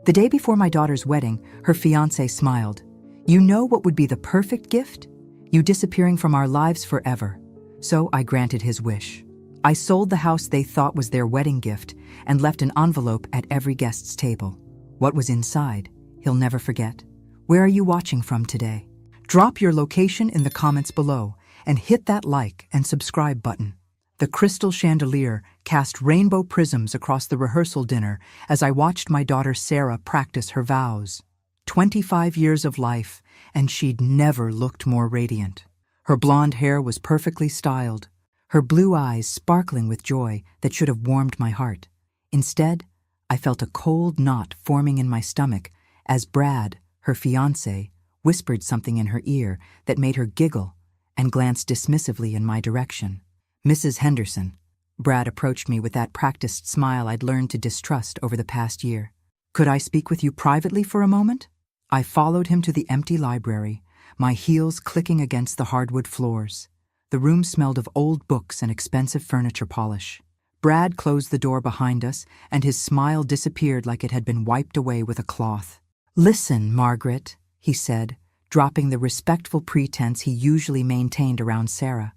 The day before my daughter's wedding, her fiancé smiled. "You know what would be the perfect gift? You disappearing from our lives forever." So I granted his wish. I sold the house they thought was their wedding gift and left an envelope at every guest's table. What was inside, he'll never forget. Where are you watching from today? Drop your location in the comments below and hit that like and subscribe button. The crystal chandelier cast rainbow prisms across the rehearsal dinner as I watched my daughter Sarah practice her vows. 25 years of life, and she'd never looked more radiant. Her blonde hair was perfectly styled, her blue eyes sparkling with joy that should have warmed my heart. Instead, I felt a cold knot forming in my stomach as Brad, her fiancé, whispered something in her ear that made her giggle and glanced dismissively in my direction. "Mrs. Henderson." Brad approached me with that practiced smile I'd learned to distrust over the past year. "Could I speak with you privately for a moment?" I followed him to the empty library, my heels clicking against the hardwood floors. The room smelled of old books and expensive furniture polish. Brad closed the door behind us, and his smile disappeared like it had been wiped away with a cloth. "Listen, Margaret," he said, dropping the respectful pretense he usually maintained around Sarah.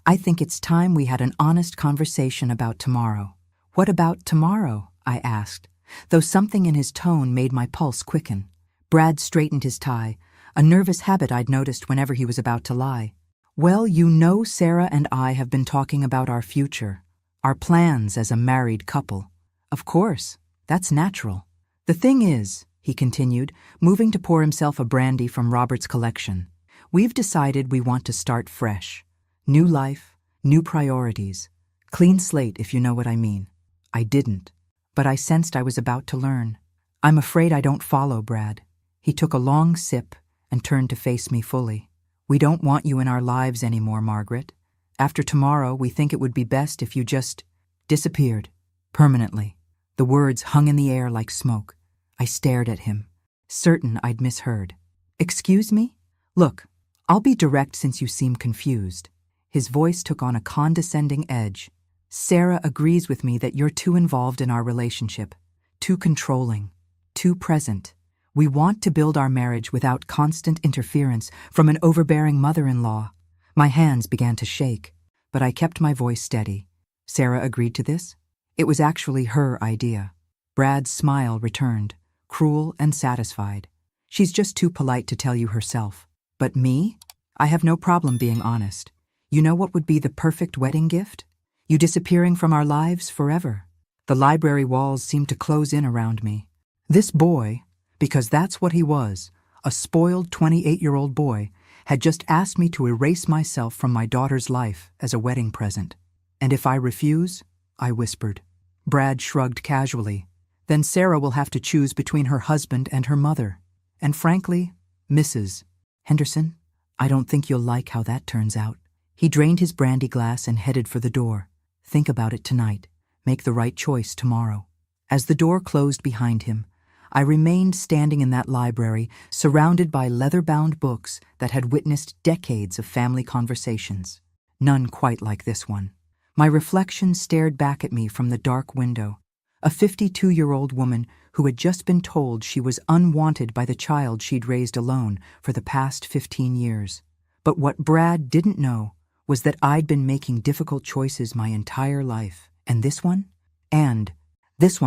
"I think it's time we had an honest conversation about tomorrow." "What about tomorrow?" I asked, though something in his tone made my pulse quicken. Brad straightened his tie, a nervous habit I'd noticed whenever he was about to lie. "Well, you know Sarah and I have been talking about our future, our plans as a married couple." "Of course, that's natural. The thing is," he continued, moving to pour himself a brandy from Robert's collection, "we've decided we want to start fresh. New life, new priorities. Clean slate, if you know what I mean." I didn't, but I sensed I was about to learn. "I'm afraid I don't follow, Brad." He took a long sip and turned to face me fully. "We don't want you in our lives anymore, Margaret. After tomorrow, we think it would be best if you just disappeared. Permanently." The words hung in the air like smoke. I stared at him, certain I'd misheard. "Excuse me? Look, I'll be direct since you seem confused." His voice took on a condescending edge. "Sarah agrees with me that you're too involved in our relationship, too controlling, too present. We want to build our marriage without constant interference from an overbearing mother-in-law." My hands began to shake, but I kept my voice steady. "Sarah agreed to this?" It was actually her idea. Brad's smile returned, cruel and satisfied. "She's just too polite to tell you herself. But me? I have no problem being honest. You know what would be the perfect wedding gift? You disappearing from our lives forever." The library walls seemed to close in around me. This boy, because that's what he was, a spoiled 28-year-old boy, had just asked me to erase myself from my daughter's life as a wedding present. "And if I refuse?" I whispered. Brad shrugged casually. "Then Sarah will have to choose between her husband and her mother. And frankly, Mrs. Henderson, I don't think you'll like how that turns out." He drained his brandy glass and headed for the door. "Think about it tonight. Make the right choice tomorrow." As the door closed behind him, I remained standing in that library, surrounded by leather-bound books that had witnessed decades of family conversations. None quite like this one. My reflection stared back at me from the dark window. A 52-year-old woman who had just been told she was unwanted by the child she'd raised alone for the past 15 years. But what Brad didn't know was that I'd been making difficult choices my entire life, and this one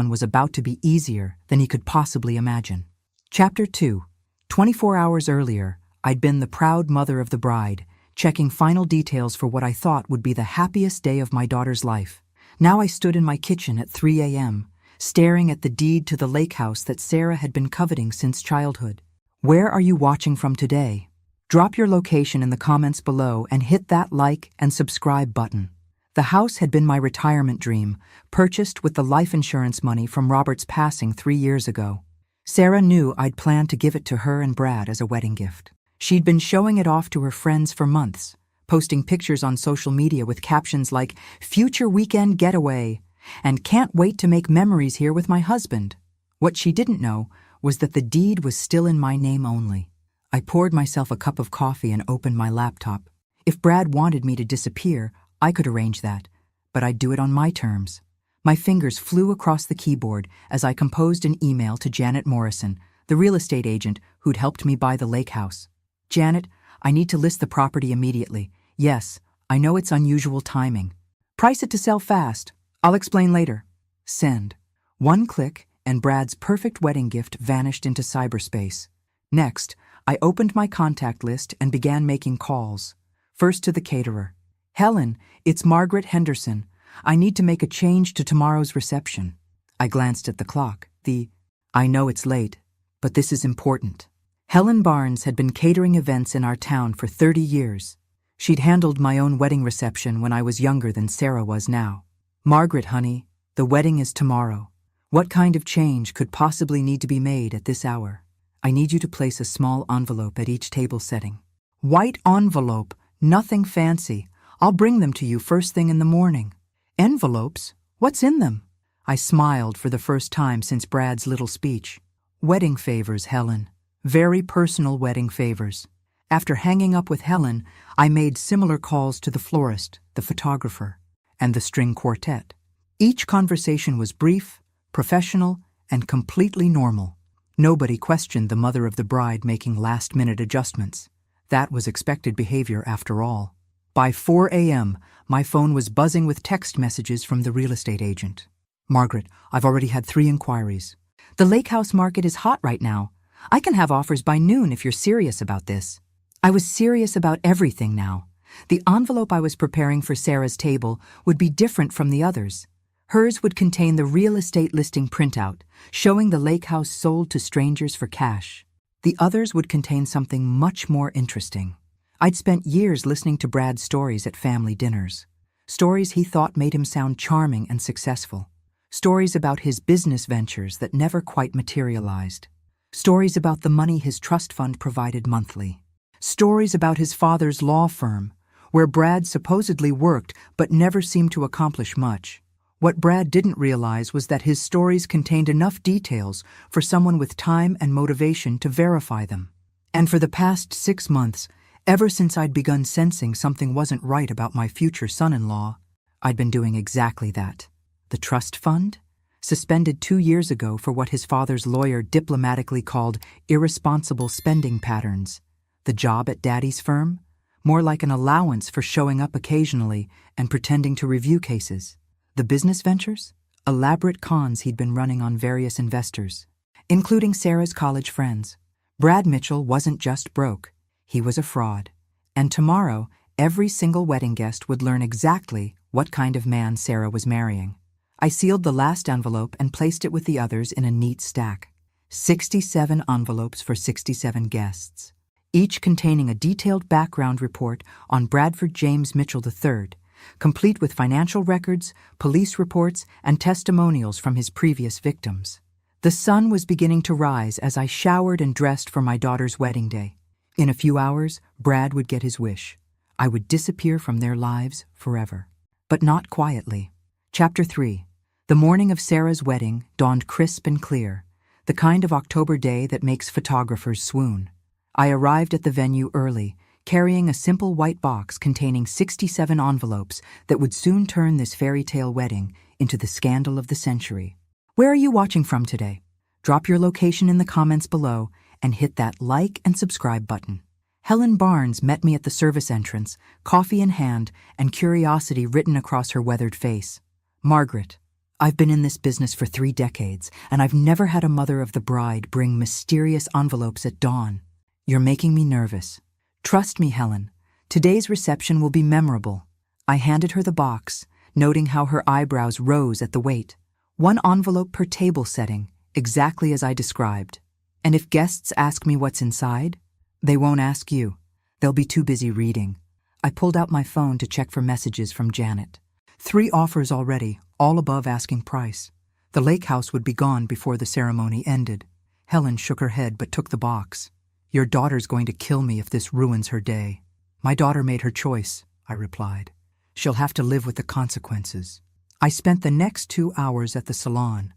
was about to be easier than he could possibly imagine. Chapter 2. 24 hours earlier, I'd been the proud mother of the bride, checking final details for what I thought would be the happiest day of my daughter's life. Now I stood in my kitchen at 3 a.m., staring at the deed to the lake house that Sarah had been coveting since childhood. Where are you watching from today? Drop your location in the comments below and hit that like and subscribe button. The house had been my retirement dream, purchased with the life insurance money from Robert's passing 3 years ago. Sarah knew I'd planned to give it to her and Brad as a wedding gift. She'd been showing it off to her friends for months, posting pictures on social media with captions like, "Future weekend getaway," and "Can't wait to make memories here with my husband." What she didn't know was that the deed was still in my name only. I poured myself a cup of coffee and opened my laptop. If Brad wanted me to disappear, I could arrange that, but I'd do it on my terms. My fingers flew across the keyboard as I composed an email to Janet Morrison, the real estate agent who'd helped me buy the lake house. Janet, I need to list the property immediately. Yes, I know it's unusual timing. Price it to sell fast. I'll explain later. Send. One click, and Brad's perfect wedding gift vanished into cyberspace. Next, I opened my contact list and began making calls. First to the caterer. Helen, it's Margaret Henderson. I need to make a change to tomorrow's reception. I glanced at the clock. I know it's late, but this is important. Helen Barnes had been catering events in our town for 30 years. She'd handled my own wedding reception when I was younger than Sarah was now. Margaret, honey, the wedding is tomorrow. What kind of change could possibly need to be made at this hour? I need you to place a small envelope at each table setting. White envelope, nothing fancy. I'll bring them to you first thing in the morning. Envelopes? What's in them? I smiled for the first time since Brad's little speech. Wedding favors, Helen. Very personal wedding favors. After hanging up with Helen, I made similar calls to the florist, the photographer, and the string quartet. Each conversation was brief, professional, and completely normal. Nobody questioned the mother of the bride making last-minute adjustments. That was expected behavior after all. By 4 a.m., my phone was buzzing with text messages from the real estate agent. Margaret, I've already had 3 inquiries. The lake house market is hot right now. I can have offers by noon if you're serious about this. I was serious about everything now. The envelope I was preparing for Sarah's table would be different from the others. Hers would contain the real estate listing printout, showing the lake house sold to strangers for cash. The others would contain something much more interesting. I'd spent years listening to Brad's stories at family dinners. Stories he thought made him sound charming and successful. Stories about his business ventures that never quite materialized. Stories about the money his trust fund provided monthly. Stories about his father's law firm, where Brad supposedly worked but never seemed to accomplish much. What Brad didn't realize was that his stories contained enough details for someone with time and motivation to verify them. And for the past 6 months, ever since I'd begun sensing something wasn't right about my future son-in-law, I'd been doing exactly that. The trust fund? Suspended 2 years ago for what his father's lawyer diplomatically called irresponsible spending patterns. The job at Daddy's firm? More like an allowance for showing up occasionally and pretending to review cases. The business ventures? Elaborate cons he'd been running on various investors, including Sarah's college friends. Brad Mitchell wasn't just broke. He was a fraud. And tomorrow, every single wedding guest would learn exactly what kind of man Sarah was marrying. I sealed the last envelope and placed it with the others in a neat stack. 67 envelopes for 67 guests, each containing a detailed background report on Bradford James Mitchell III, complete with financial records, police reports, and testimonials from his previous victims. The sun was beginning to rise as I showered and dressed for my daughter's wedding day. In a few hours, Brad would get his wish. I would disappear from their lives forever. But not quietly. Chapter 3. The morning of Sarah's wedding dawned crisp and clear, the kind of October day that makes photographers swoon. I arrived at the venue early, carrying a simple white box containing 67 envelopes that would soon turn this fairy tale wedding into the scandal of the century. Where are you watching from today? Drop your location in the comments below and hit that like and subscribe button. Helen Barnes met me at the service entrance, coffee in hand and curiosity written across her weathered face. Margaret, I've been in this business for 3 decades, and I've never had a mother of the bride bring mysterious envelopes at dawn. You're making me nervous. Trust me, Helen. Today's reception will be memorable. I handed her the box, noting how her eyebrows rose at the weight. 1 envelope per table setting, exactly as I described. And if guests ask me what's inside, they won't ask you. They'll be too busy reading. I pulled out my phone to check for messages from Janet. 3 offers already, all above asking price. The lake house would be gone before the ceremony ended. Helen shook her head but took the box. Your daughter's going to kill me if this ruins her day. My daughter made her choice, I replied. She'll have to live with the consequences. I spent the next 2 hours at the salon,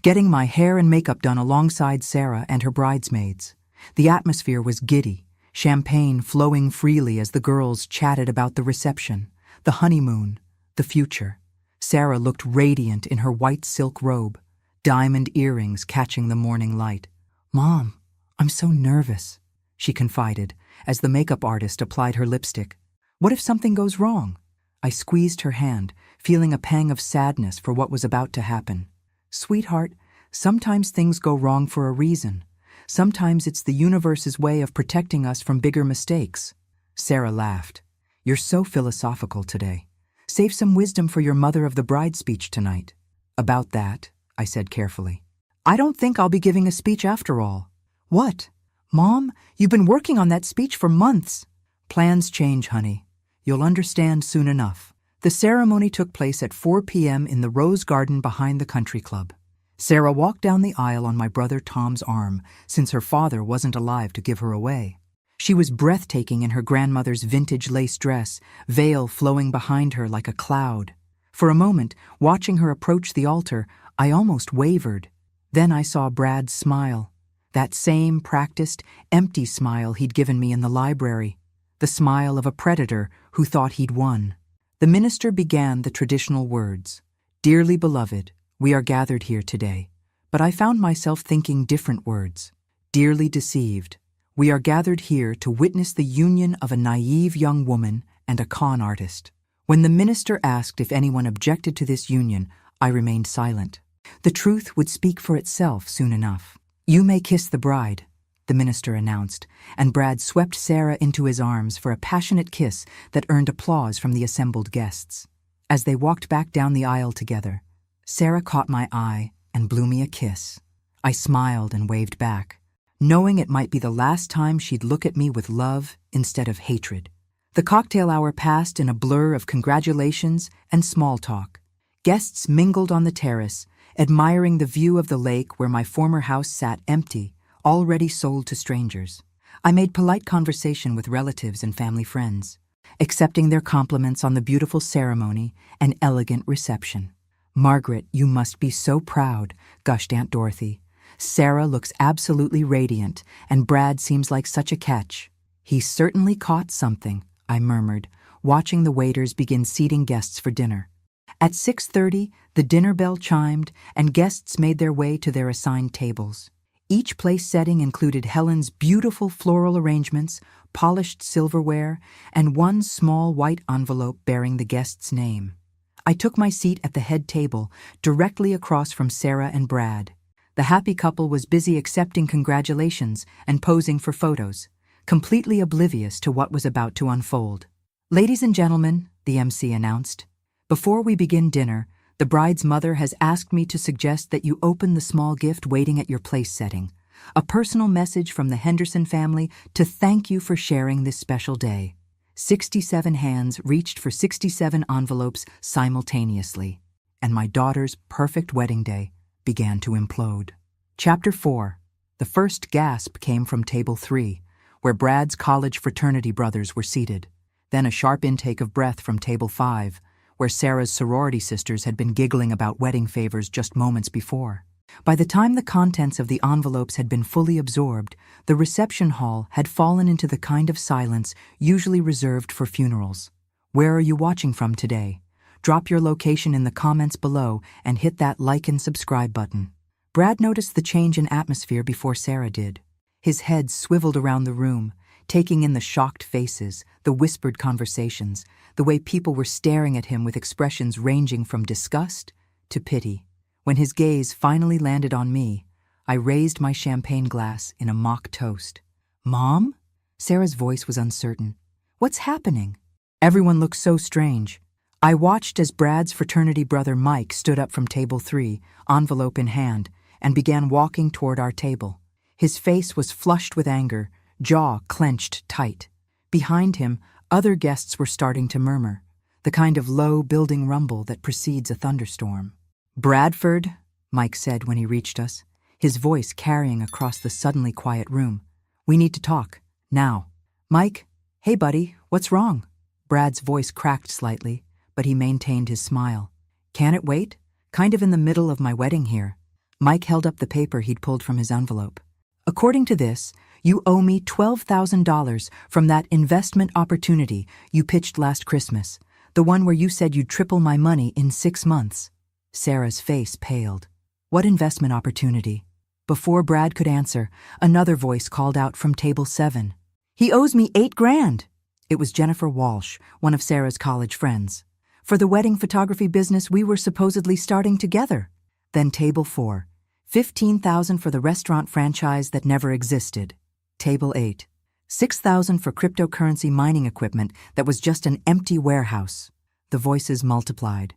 getting my hair and makeup done alongside Sarah and her bridesmaids. The atmosphere was giddy, champagne flowing freely as the girls chatted about the reception, the honeymoon, the future. Sarah looked radiant in her white silk robe, diamond earrings catching the morning light. "Mom, I'm so nervous," she confided as the makeup artist applied her lipstick. "What if something goes wrong?" I squeezed her hand, feeling a pang of sadness for what was about to happen. "Sweetheart, sometimes things go wrong for a reason. Sometimes it's the universe's way of protecting us from bigger mistakes." Sarah laughed. "You're so philosophical today. Save some wisdom for your mother of the bride speech tonight." "About that," I said carefully. "I don't think I'll be giving a speech after all." "What? Mom, you've been working on that speech for months." "Plans change, honey. You'll understand soon enough." The ceremony took place at 4 p.m. in the rose garden behind the country club. Sarah walked down the aisle on my brother Tom's arm, since her father wasn't alive to give her away. She was breathtaking in her grandmother's vintage lace dress, veil flowing behind her like a cloud. For a moment, watching her approach the altar, I almost wavered. Then I saw Brad smile. That same practiced, empty smile he'd given me in the library. The smile of a predator who thought he'd won. The minister began the traditional words. "Dearly beloved, we are gathered here today." But I found myself thinking different words. "Dearly deceived. We are gathered here to witness the union of a naive young woman and a con artist." When the minister asked if anyone objected to this union, I remained silent. The truth would speak for itself soon enough. "You may kiss the bride," the minister announced, and Brad swept Sarah into his arms for a passionate kiss that earned applause from the assembled guests. As they walked back down the aisle together, Sarah caught my eye and blew me a kiss. I smiled and waved back, knowing it might be the last time she'd look at me with love instead of hatred. The cocktail hour passed in a blur of congratulations and small talk. Guests mingled on the terrace, admiring the view of the lake where my former house sat empty, already sold to strangers. I made polite conversation with relatives and family friends, accepting their compliments on the beautiful ceremony and elegant reception. "Margaret, you must be so proud," gushed Aunt Dorothy. "Sarah looks absolutely radiant, and Brad seems like such a catch." "He certainly caught something," I murmured, watching the waiters begin seating guests for dinner. At 6:30, the dinner bell chimed, and guests made their way to their assigned tables. Each place setting included Helen's beautiful floral arrangements, polished silverware, and one small white envelope bearing the guest's name. I took my seat at the head table, directly across from Sarah and Brad. The happy couple was busy accepting congratulations and posing for photos, completely oblivious to what was about to unfold. "Ladies and gentlemen," the MC announced, "before we begin dinner, the bride's mother has asked me to suggest that you open the small gift waiting at your place setting. A personal message from the Henderson family to thank you for sharing this special day." 67 hands reached for 67 envelopes simultaneously, and my daughter's perfect wedding day began to implode. Chapter 4. The first gasp came from table 3, where Brad's college fraternity brothers were seated. Then a sharp intake of breath from table 5, where Sarah's sorority sisters had been giggling about wedding favors just moments before. By the time the contents of the envelopes had been fully absorbed, the reception hall had fallen into the kind of silence usually reserved for funerals. Where are you watching from today? Drop your location in the comments below and hit that like and subscribe button. Brad noticed the change in atmosphere before Sarah did. His head swiveled around the room, taking in the shocked faces, the whispered conversations, the way people were staring at him with expressions ranging from disgust to pity. When his gaze finally landed on me, I raised my champagne glass in a mock toast. "Mom?" Sarah's voice was uncertain. "What's happening?" Everyone looked so strange. I watched as Brad's fraternity brother Mike stood up from table 3, envelope in hand, and began walking toward our table. His face was flushed with anger, jaw clenched tight. Behind him, other guests were starting to murmur, the kind of low building rumble that precedes a thunderstorm. "Bradford," Mike said when he reached us, his voice carrying across the suddenly quiet room. "We need to talk, now." "Mike, hey buddy, what's wrong?" Brad's voice cracked slightly, but he maintained his smile. "Can it wait? Kind of in the middle of my wedding here." Mike held up the paper he'd pulled from his envelope. "According to this, you owe me $12,000 from that investment opportunity you pitched last Christmas, The one where you said you'd triple my money in 6 months. Sarah's face paled. What investment opportunity? Before Brad could answer, another voice called out from table 7. He owes me $8,000. It was Jennifer Walsh, one of Sarah's college friends. For the wedding photography business we were supposedly starting together. Then table 4. $15,000 for the restaurant franchise that never existed. Table 8. $6,000 for cryptocurrency mining equipment that was just an empty warehouse. The voices multiplied.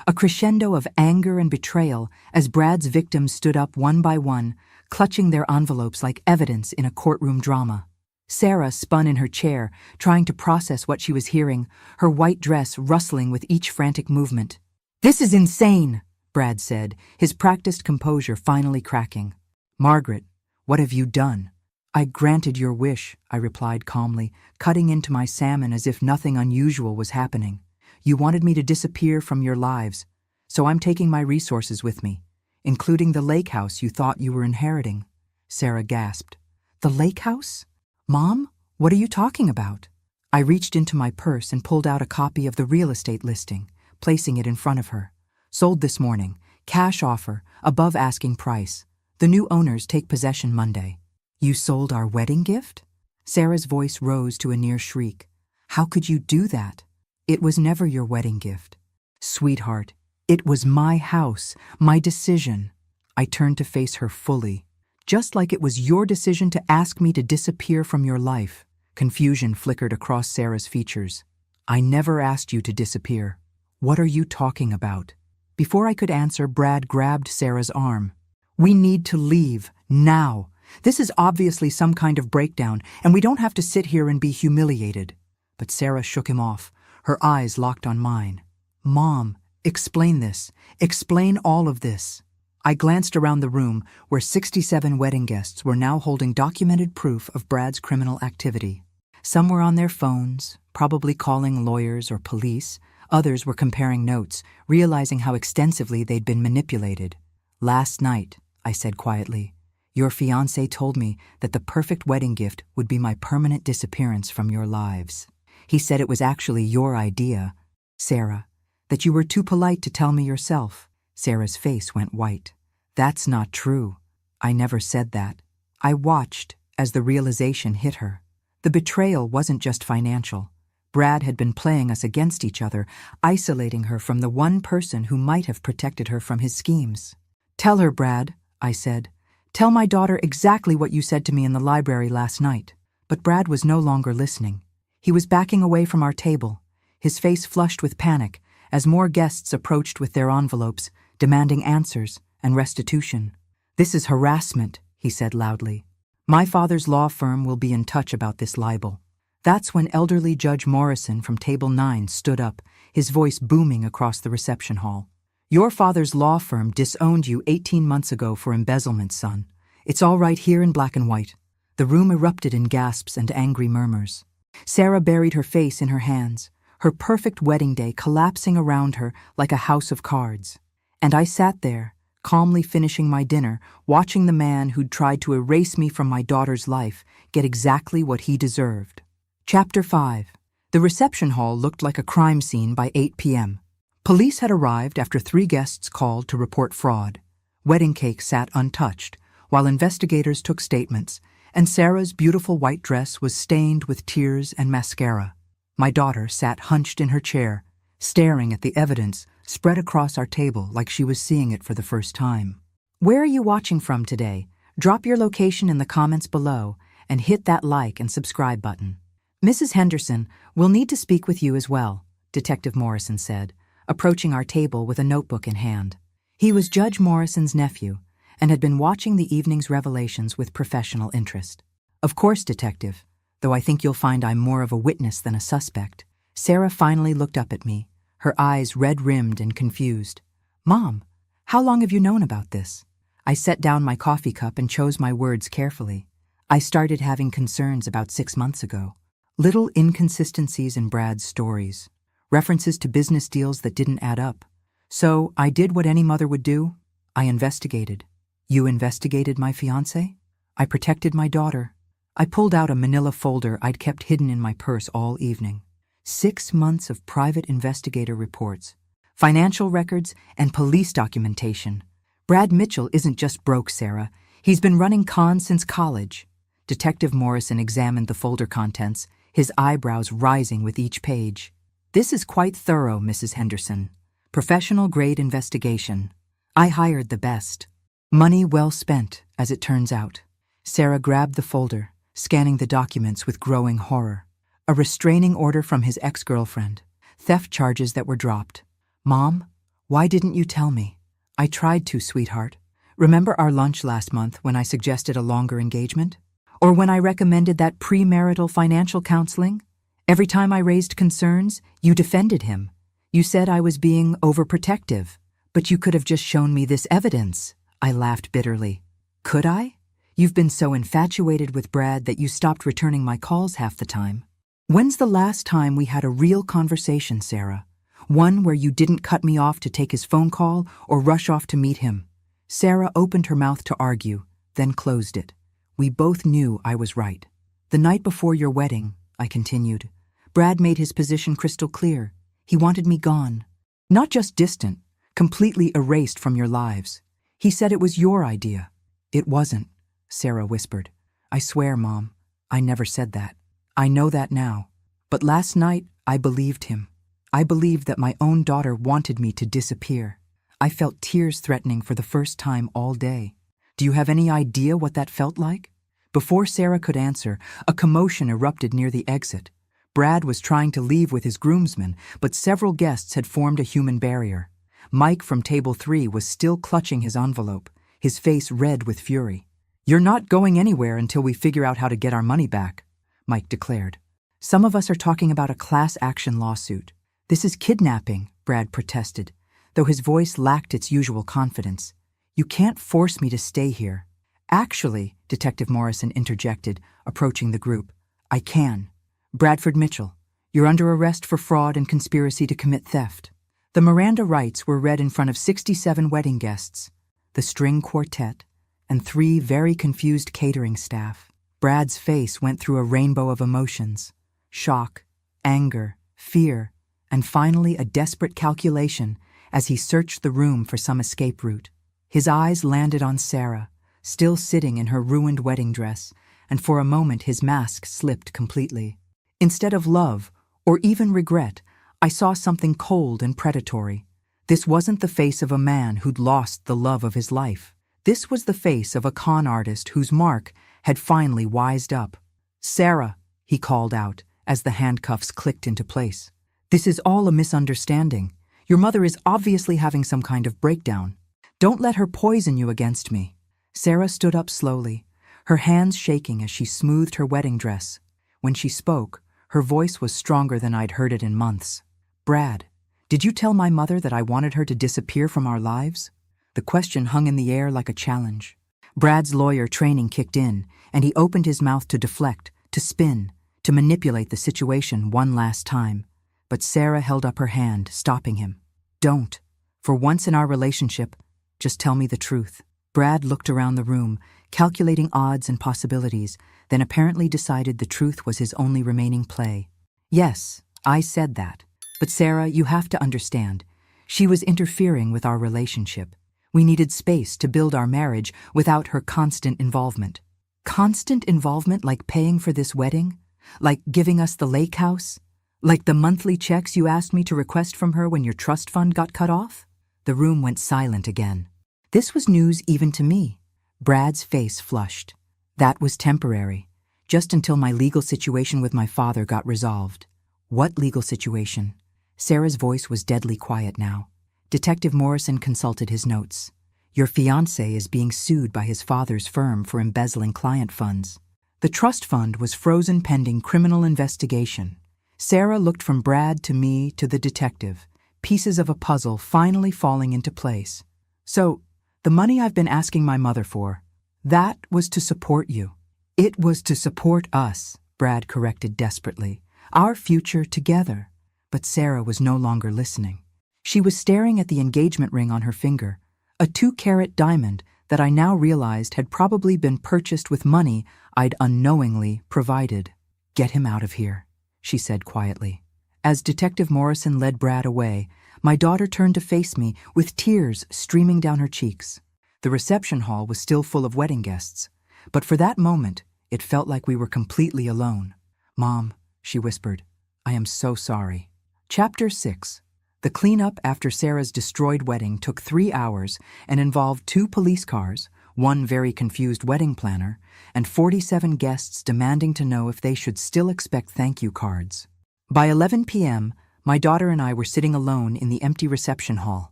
A crescendo of anger and betrayal as Brad's victims stood up one by one, clutching their envelopes like evidence in a courtroom drama. Sarah spun in her chair, trying to process what she was hearing, her white dress rustling with each frantic movement. "This is insane," Brad said, his practiced composure finally cracking. "Margaret, what have you done?" "I granted your wish," I replied calmly, cutting into my salmon as if nothing unusual was happening. "You wanted me to disappear from your lives, so I'm taking my resources with me, including the lake house you thought you were inheriting." Sarah gasped. "The lake house? Mom, what are you talking about?" I reached into my purse and pulled out a copy of the real estate listing, placing it in front of her. "Sold this morning. Cash offer, above asking price. The new owners take possession Monday." "You sold our wedding gift?" Sarah's voice rose to a near shriek. "How could you do that?" "It was never your wedding gift. Sweetheart, it was my house, my decision." I turned to face her fully. "Just like it was your decision to ask me to disappear from your life." Confusion flickered across Sarah's features. "I never asked you to disappear. What are you talking about?" Before I could answer, Brad grabbed Sarah's arm. "We need to leave, now. This is obviously some kind of breakdown, and we don't have to sit here and be humiliated." But Sarah shook him off, her eyes locked on mine. "Mom, explain this. Explain all of this." I glanced around the room where 67 wedding guests were now holding documented proof of Brad's criminal activity. Some were on their phones, probably calling lawyers or police. Others were comparing notes, realizing how extensively they'd been manipulated. "Last night," I said quietly, "your fiancé told me that the perfect wedding gift would be my permanent disappearance from your lives. He said it was actually your idea, Sarah, that you were too polite to tell me yourself." Sarah's face went white. "That's not true. I never said that." I watched as the realization hit her. The betrayal wasn't just financial. Brad had been playing us against each other, isolating her from the one person who might have protected her from his schemes. "Tell her, Brad," I said. "Tell my daughter exactly what you said to me in the library last night." But Brad was no longer listening. He was backing away from our table, his face flushed with panic as more guests approached with their envelopes, demanding answers and restitution. "This is harassment," he said loudly. "My father's law firm will be in touch about this libel." That's when elderly Judge Morrison from Table 9 stood up, his voice booming across the reception hall. "Your father's law firm disowned you 18 months ago for embezzlement, son. It's all right here in black and white." The room erupted in gasps and angry murmurs. Sarah buried her face in her hands, her perfect wedding day collapsing around her like a house of cards. And I sat there, calmly finishing my dinner, watching the man who'd tried to erase me from my daughter's life get exactly what he deserved. Chapter 5. The reception hall looked like a crime scene by 8 p.m. Police had arrived after 3 guests called to report fraud. Wedding cake sat untouched, while investigators took statements, and Sarah's beautiful white dress was stained with tears and mascara. My daughter sat hunched in her chair, staring at the evidence spread across our table like she was seeing it for the first time. "Where are you watching from today? Drop your location in the comments below and hit that like and subscribe button." "Mrs. Henderson, we'll need to speak with you as well," Detective Morrison said, approaching our table with a notebook in hand. He was Judge Morrison's nephew and had been watching the evening's revelations with professional interest. "Of course, Detective, though I think you'll find I'm more of a witness than a suspect." Sarah finally looked up at me, her eyes red-rimmed and confused. "Mom, how long have you known about this?" I set down my coffee cup and chose my words carefully. "I started having concerns about 6 months ago. Little inconsistencies in Brad's stories, references to business deals that didn't add up. So I did what any mother would do. I investigated." "You investigated my fiancé?" "I protected my daughter." I pulled out a manila folder I'd kept hidden in my purse all evening. 6 months of private investigator reports, financial records, and police documentation. Brad Mitchell isn't just broke, Sarah. He's been running cons since college. Detective Morrison examined the folder contents, his eyebrows rising with each page. This is quite thorough, Mrs. Henderson. Professional-grade investigation. I hired the best. Money well spent, as it turns out. Sarah grabbed the folder, scanning the documents with growing horror. A restraining order from his ex-girlfriend. Theft charges that were dropped. Mom, why didn't you tell me? I tried to, sweetheart. Remember our lunch last month when I suggested a longer engagement? Or when I recommended that premarital financial counseling? Every time I raised concerns, you defended him. You said I was being overprotective, but you could have just shown me this evidence. I laughed bitterly. Could I? You've been so infatuated with Brad that you stopped returning my calls half the time. When's the last time we had a real conversation, Sarah? One where you didn't cut me off to take his phone call or rush off to meet him. Sarah opened her mouth to argue, then closed it. We both knew I was right. The night before your wedding, I continued, Brad made his position crystal clear. He wanted me gone. Not just distant, completely erased from your lives. He said it was your idea. It wasn't, Sarah whispered. I swear, Mom, I never said that. I know that now. But last night, I believed him. I believed that my own daughter wanted me to disappear. I felt tears threatening for the first time all day. Do you have any idea what that felt like? Before Sarah could answer, a commotion erupted near the exit. Brad was trying to leave with his groomsmen, but several guests had formed a human barrier. Mike from table 3 was still clutching his envelope, his face red with fury. You're not going anywhere until we figure out how to get our money back, Mike declared. Some of us are talking about a class action lawsuit. This is kidnapping, Brad protested, though his voice lacked its usual confidence. You can't force me to stay here. Actually, Detective Morrison interjected, approaching the group, I can. Bradford Mitchell, you're under arrest for fraud and conspiracy to commit theft. The Miranda rights were read in front of 67 wedding guests, the string quartet, and 3 very confused catering staff. Brad's face went through a rainbow of emotions: shock, anger, fear, and finally a desperate calculation as he searched the room for some escape route. His eyes landed on Sarah, still sitting in her ruined wedding dress, and for a moment his mask slipped completely. Instead of love, or even regret, I saw something cold and predatory. This wasn't the face of a man who'd lost the love of his life. This was the face of a con artist whose mark had finally wised up. Sarah, he called out as the handcuffs clicked into place. This is all a misunderstanding. Your mother is obviously having some kind of breakdown. Don't let her poison you against me. Sarah stood up slowly, her hands shaking as she smoothed her wedding dress. When she spoke, her voice was stronger than I'd heard it in months. Brad, did you tell my mother that I wanted her to disappear from our lives? The question hung in the air like a challenge. Brad's lawyer training kicked in, and he opened his mouth to deflect, to spin, to manipulate the situation one last time. But Sarah held up her hand, stopping him. Don't. For once in our relationship, just tell me the truth. Brad looked around the room, calculating odds and possibilities, then apparently decided the truth was his only remaining play. Yes, I said that. But Sarah, you have to understand. She was interfering with our relationship. We needed space to build our marriage without her constant involvement. Constant involvement like paying for this wedding? Like giving us the lake house? Like the monthly checks you asked me to request from her when your trust fund got cut off? The room went silent again. This was news even to me. Brad's face flushed. That was temporary, just until my legal situation with my father got resolved. What legal situation? Sarah's voice was deadly quiet now. Detective Morrison consulted his notes. Your fiancé is being sued by his father's firm for embezzling client funds. The trust fund was frozen pending criminal investigation. Sarah looked from Brad to me to the detective, pieces of a puzzle finally falling into place. So, the money I've been asking my mother for, that was to support you. It was to support us, Brad corrected desperately. Our future together. But Sarah was no longer listening. She was staring at the engagement ring on her finger, a 2-carat diamond that I now realized had probably been purchased with money I'd unknowingly provided. Get him out of here, she said quietly. As Detective Morrison led Brad away, my daughter turned to face me with tears streaming down her cheeks. The reception hall was still full of wedding guests, but for that moment, it felt like we were completely alone. "Mom," she whispered, "I am so sorry." Chapter 6. The cleanup after Sarah's destroyed wedding took 3 hours and involved 2 police cars, 1 very confused wedding planner, and 47 guests demanding to know if they should still expect thank you cards. By 11 p.m., my daughter and I were sitting alone in the empty reception hall,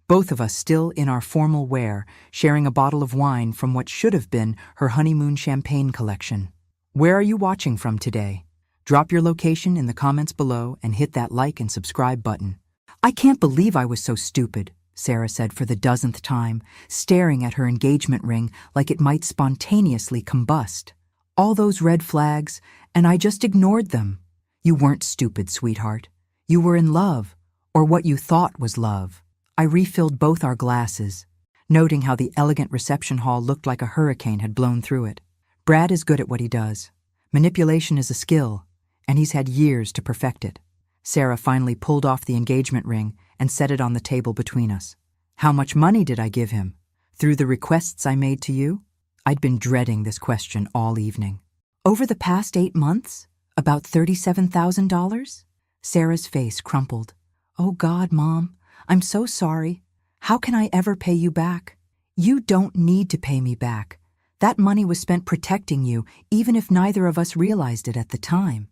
both of us still in our formal wear, sharing a bottle of wine from what should have been her honeymoon champagne collection. Where are you watching from today? Drop your location in the comments below and hit that like and subscribe button. "I can't believe I was so stupid," Sarah said for the dozenth time, staring at her engagement ring like it might spontaneously combust. "All those red flags, and I just ignored them." "You weren't stupid, sweetheart. You were in love, or what you thought was love." I refilled both our glasses, noting how the elegant reception hall looked like a hurricane had blown through it. Brad is good at what he does. Manipulation is a skill, and he's had years to perfect it. Sarah finally pulled off the engagement ring and set it on the table between us. "How much money did I give him? Through the requests I made to you?" I'd been dreading this question all evening. "Over the past 8 months? About $37,000? Sarah's face crumpled. "Oh God, Mom, I'm so sorry. How can I ever pay you back?" "You don't need to pay me back. That money was spent protecting you, even if neither of us realized it at the time."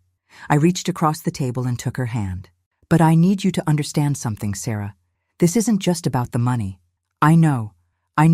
I reached across the table and took her hand. "But I need you to understand something, Sarah. This isn't just about the money. I know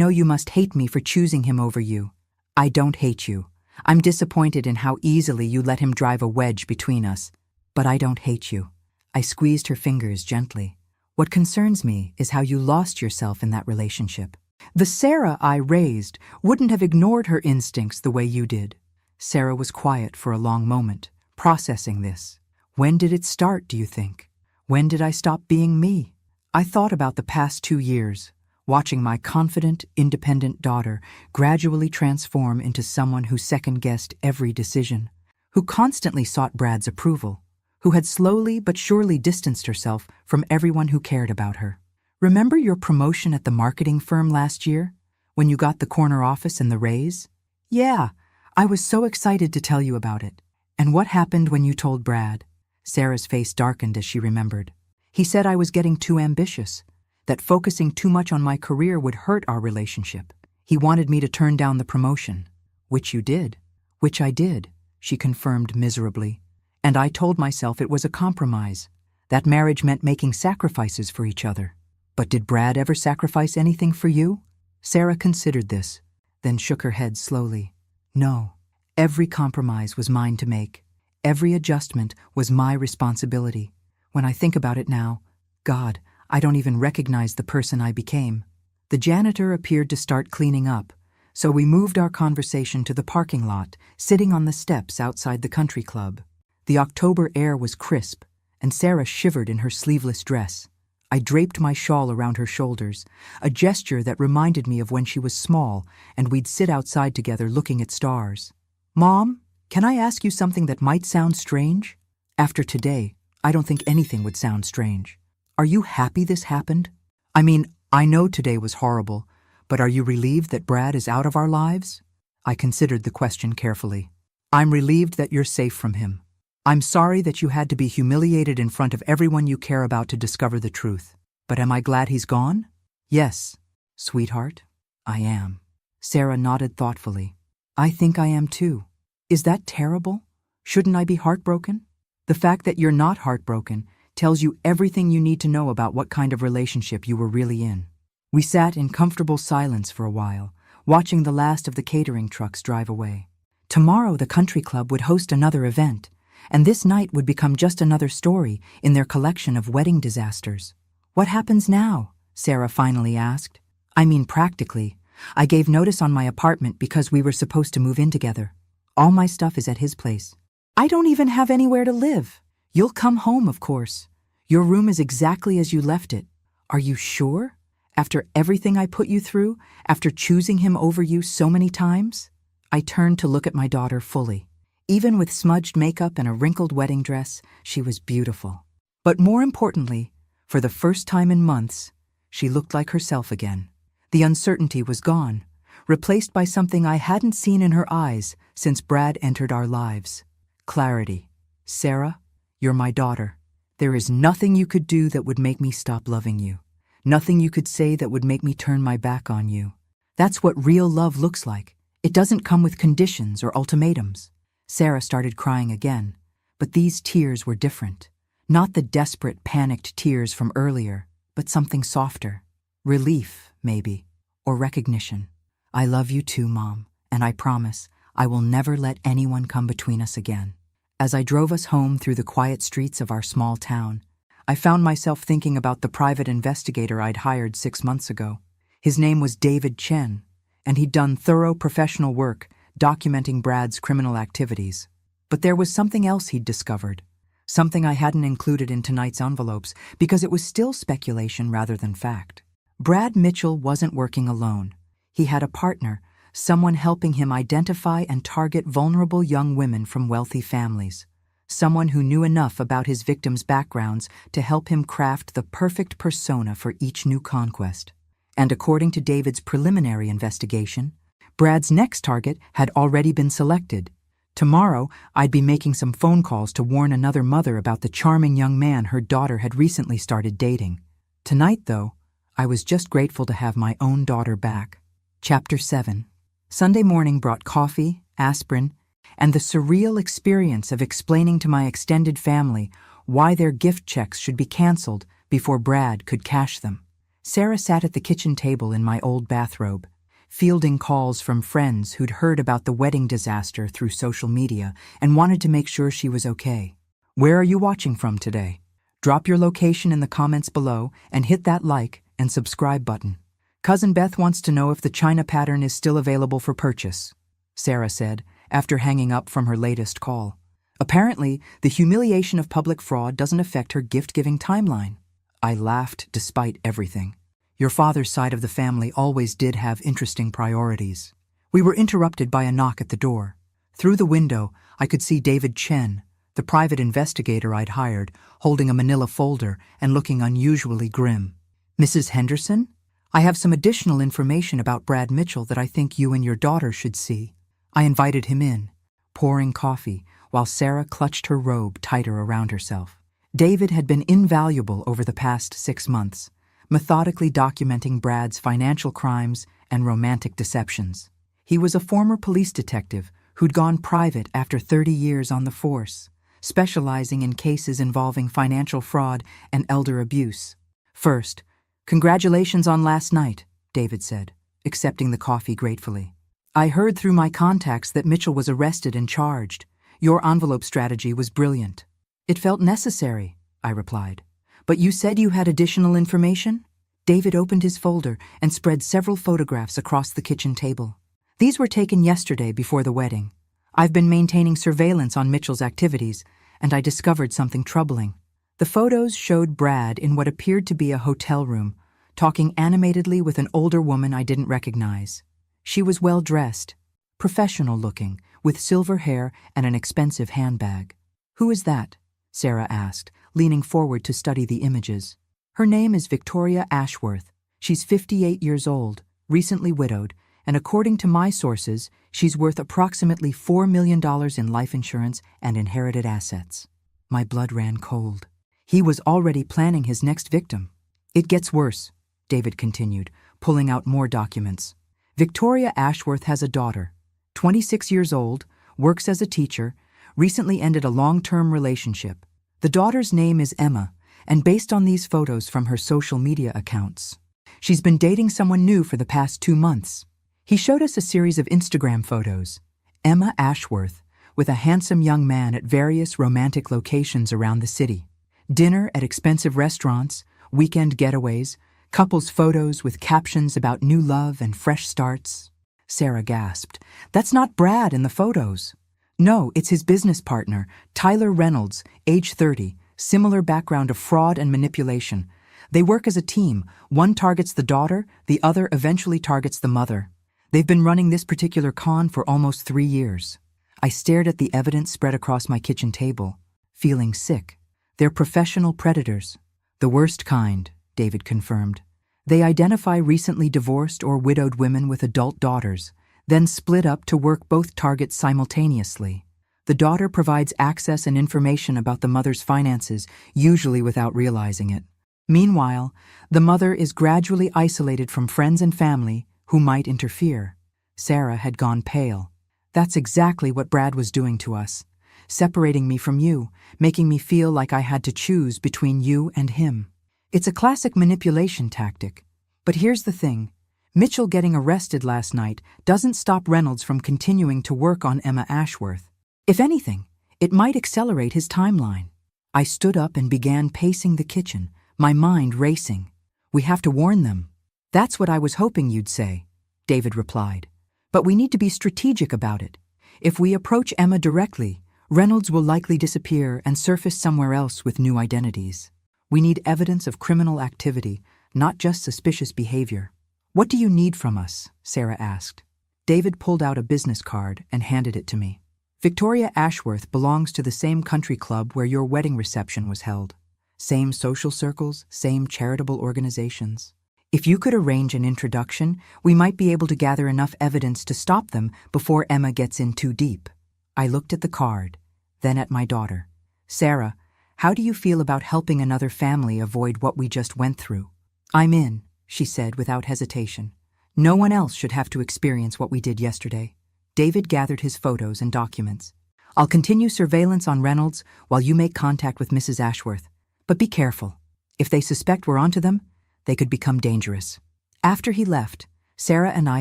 you must hate me for choosing him over you. I don't hate you. I'm disappointed in how easily you let him drive a wedge between us. But I don't hate you." I squeezed her fingers gently. "What concerns me is how you lost yourself in that relationship. The Sarah I raised wouldn't have ignored her instincts the way you did." Sarah was quiet for a long moment, processing this. "When did it start, do you think? When did I stop being me?" I thought about the past 2 years, watching my confident, independent daughter gradually transform into someone who second-guessed every decision, who constantly sought Brad's approval, who had slowly but surely distanced herself from everyone who cared about her. "Remember your promotion at the marketing firm last year, when you got the corner office and the raise?" "Yeah, I was so excited to tell you about it." "And what happened when you told Brad?" Sarah's face darkened as she remembered. "He said I was getting too ambitious, that focusing too much on my career would hurt our relationship. He wanted me to turn down the promotion." "Which you did." "Which I did," she confirmed miserably. "And I told myself it was a compromise. That marriage meant making sacrifices for each other." "But did Brad ever sacrifice anything for you?" Sarah considered this, then shook her head slowly. "No. Every compromise was mine to make. Every adjustment was my responsibility. When I think about it now, God, I don't even recognize the person I became." The janitor appeared to start cleaning up, so we moved our conversation to the parking lot, sitting on the steps outside the country club. The October air was crisp, and Sarah shivered in her sleeveless dress. I draped my shawl around her shoulders, a gesture that reminded me of when she was small and we'd sit outside together looking at stars. "Mom, can I ask you something that might sound strange?" "After today, I don't think anything would sound strange. Are you happy this happened? I mean, I know today was horrible, but are you relieved that Brad is out of our lives?" I considered the question carefully. "I'm relieved that you're safe from him. I'm sorry that you had to be humiliated in front of everyone you care about to discover the truth. But am I glad he's gone?" "Yes, sweetheart, I am." Sarah nodded thoughtfully. "I think I am too. Is that terrible? Shouldn't I be heartbroken?" "The fact that you're not heartbroken tells you everything you need to know about what kind of relationship you were really in." We sat in comfortable silence for a while, watching the last of the catering trucks drive away. Tomorrow the country club would host another event, and this night would become just another story in their collection of wedding disasters. "What happens now?" Sarah finally asked. "I mean practically. I gave notice on my apartment because we were supposed to move in together. All my stuff is at his place. I don't even have anywhere to live. You'll come home, of course. Your room is exactly as you left it. Are you sure? After everything I put you through, after choosing him over you so many times?" I turned to look at my daughter fully. Even with smudged makeup and a wrinkled wedding dress, she was beautiful. But more importantly, for the first time in months, she looked like herself again. The uncertainty was gone, replaced by something I hadn't seen in her eyes since Brad entered our lives. Clarity. Sarah, you're my daughter. There is nothing you could do that would make me stop loving you. Nothing you could say that would make me turn my back on you. That's what real love looks like. It doesn't come with conditions or ultimatums. Sarah started crying again, but these tears were different. Not the desperate, panicked tears from earlier, but something softer. Relief, maybe, or recognition. I love you too, Mom, and I promise I will never let anyone come between us again. As I drove us home through the quiet streets of our small town, I found myself thinking about the private investigator I'd hired 6 months ago. His name was David Chen, and he'd done thorough professional work documenting Brad's criminal activities. But there was something else he'd discovered, something I hadn't included in tonight's envelopes because it was still speculation rather than fact. Brad Mitchell wasn't working alone. He had a partner, someone helping him identify and target vulnerable young women from wealthy families. Someone who knew enough about his victims' backgrounds to help him craft the perfect persona for each new conquest. And according to David's preliminary investigation, Brad's next target had already been selected. Tomorrow, I'd be making some phone calls to warn another mother about the charming young man her daughter had recently started dating. Tonight, though, I was just grateful to have my own daughter back. Chapter 7. Sunday morning brought coffee, aspirin, and the surreal experience of explaining to my extended family why their gift checks should be canceled before Brad could cash them. Sarah sat at the kitchen table in my old bathrobe, fielding calls from friends who'd heard about the wedding disaster through social media and wanted to make sure she was okay. Where are you watching from today? Drop your location in the comments below and hit that like and subscribe button. Cousin Beth wants to know if the China pattern is still available for purchase, Sarah said, after hanging up from her latest call. Apparently, the humiliation of public fraud doesn't affect her gift-giving timeline. I laughed despite everything. Your father's side of the family always did have interesting priorities. We were interrupted by a knock at the door. Through the window, I could see David Chen, the private investigator I'd hired, holding a manila folder and looking unusually grim. Mrs. Henderson? I have some additional information about Brad Mitchell that I think you and your daughter should see. I invited him in, pouring coffee, while Sarah clutched her robe tighter around herself. David had been invaluable over the past 6 months, methodically documenting Brad's financial crimes and romantic deceptions. He was a former police detective who'd gone private after 30 years on the force, specializing in cases involving financial fraud and elder abuse. First, congratulations on last night, David said, accepting the coffee gratefully. I heard through my contacts that Mitchell was arrested and charged. Your envelope strategy was brilliant. It felt necessary, I replied. But you said you had additional information? David opened his folder and spread several photographs across the kitchen table. These were taken yesterday before the wedding. I've been maintaining surveillance on Mitchell's activities, and I discovered something troubling. The photos showed Brad in what appeared to be a hotel room, talking animatedly with an older woman I didn't recognize. She was well-dressed, professional-looking, with silver hair and an expensive handbag. Who is that? Sarah asked, leaning forward to study the images. Her name is Victoria Ashworth. She's 58 years old, recently widowed, and according to my sources, she's worth approximately $4 million in life insurance and inherited assets. My blood ran cold. He was already planning his next victim. It gets worse, David continued, pulling out more documents. Victoria Ashworth has a daughter, 26 years old, works as a teacher, recently ended a long-term relationship. The daughter's name is Emma, and based on these photos from her social media accounts, she's been dating someone new for the past 2 months. He showed us a series of Instagram photos. Emma Ashworth, with a handsome young man at various romantic locations around the city. Dinner at expensive restaurants, weekend getaways, couples photos with captions about new love and fresh starts. Sarah gasped. That's not Brad in the photos. No, it's his business partner, Tyler Reynolds, age 30, similar background of fraud and manipulation. They work as a team. One targets the daughter, the other eventually targets the mother. They've been running this particular con for almost 3 years. I stared at the evidence spread across my kitchen table, feeling sick. They're professional predators. The worst kind, David confirmed. They identify recently divorced or widowed women with adult daughters, then split up to work both targets simultaneously. The daughter provides access and information about the mother's finances, usually without realizing it. Meanwhile, the mother is gradually isolated from friends and family who might interfere. Sarah had gone pale. That's exactly what Brad was doing to us, separating me from you, making me feel like I had to choose between you and him. It's a classic manipulation tactic. But here's the thing. Mitchell getting arrested last night doesn't stop Reynolds from continuing to work on Emma Ashworth. If anything, it might accelerate his timeline. I stood up and began pacing the kitchen, my mind racing. We have to warn them. That's what I was hoping you'd say, David replied. But we need to be strategic about it. If we approach Emma directly, Reynolds will likely disappear and surface somewhere else with new identities. We need evidence of criminal activity, not just suspicious behavior. What do you need from us? Sarah asked. David pulled out a business card and handed it to me. Victoria Ashworth belongs to the same country club where your wedding reception was held. Same social circles, same charitable organizations. If you could arrange an introduction, we might be able to gather enough evidence to stop them before Emma gets in too deep. I looked at the card, then at my daughter. Sarah, how do you feel about helping another family avoid what we just went through? I'm in, she said without hesitation. No one else should have to experience what we did yesterday. David gathered his photos and documents. I'll continue surveillance on Reynolds while you make contact with Mrs. Ashworth. But be careful. If they suspect we're onto them, they could become dangerous. After he left, Sarah and I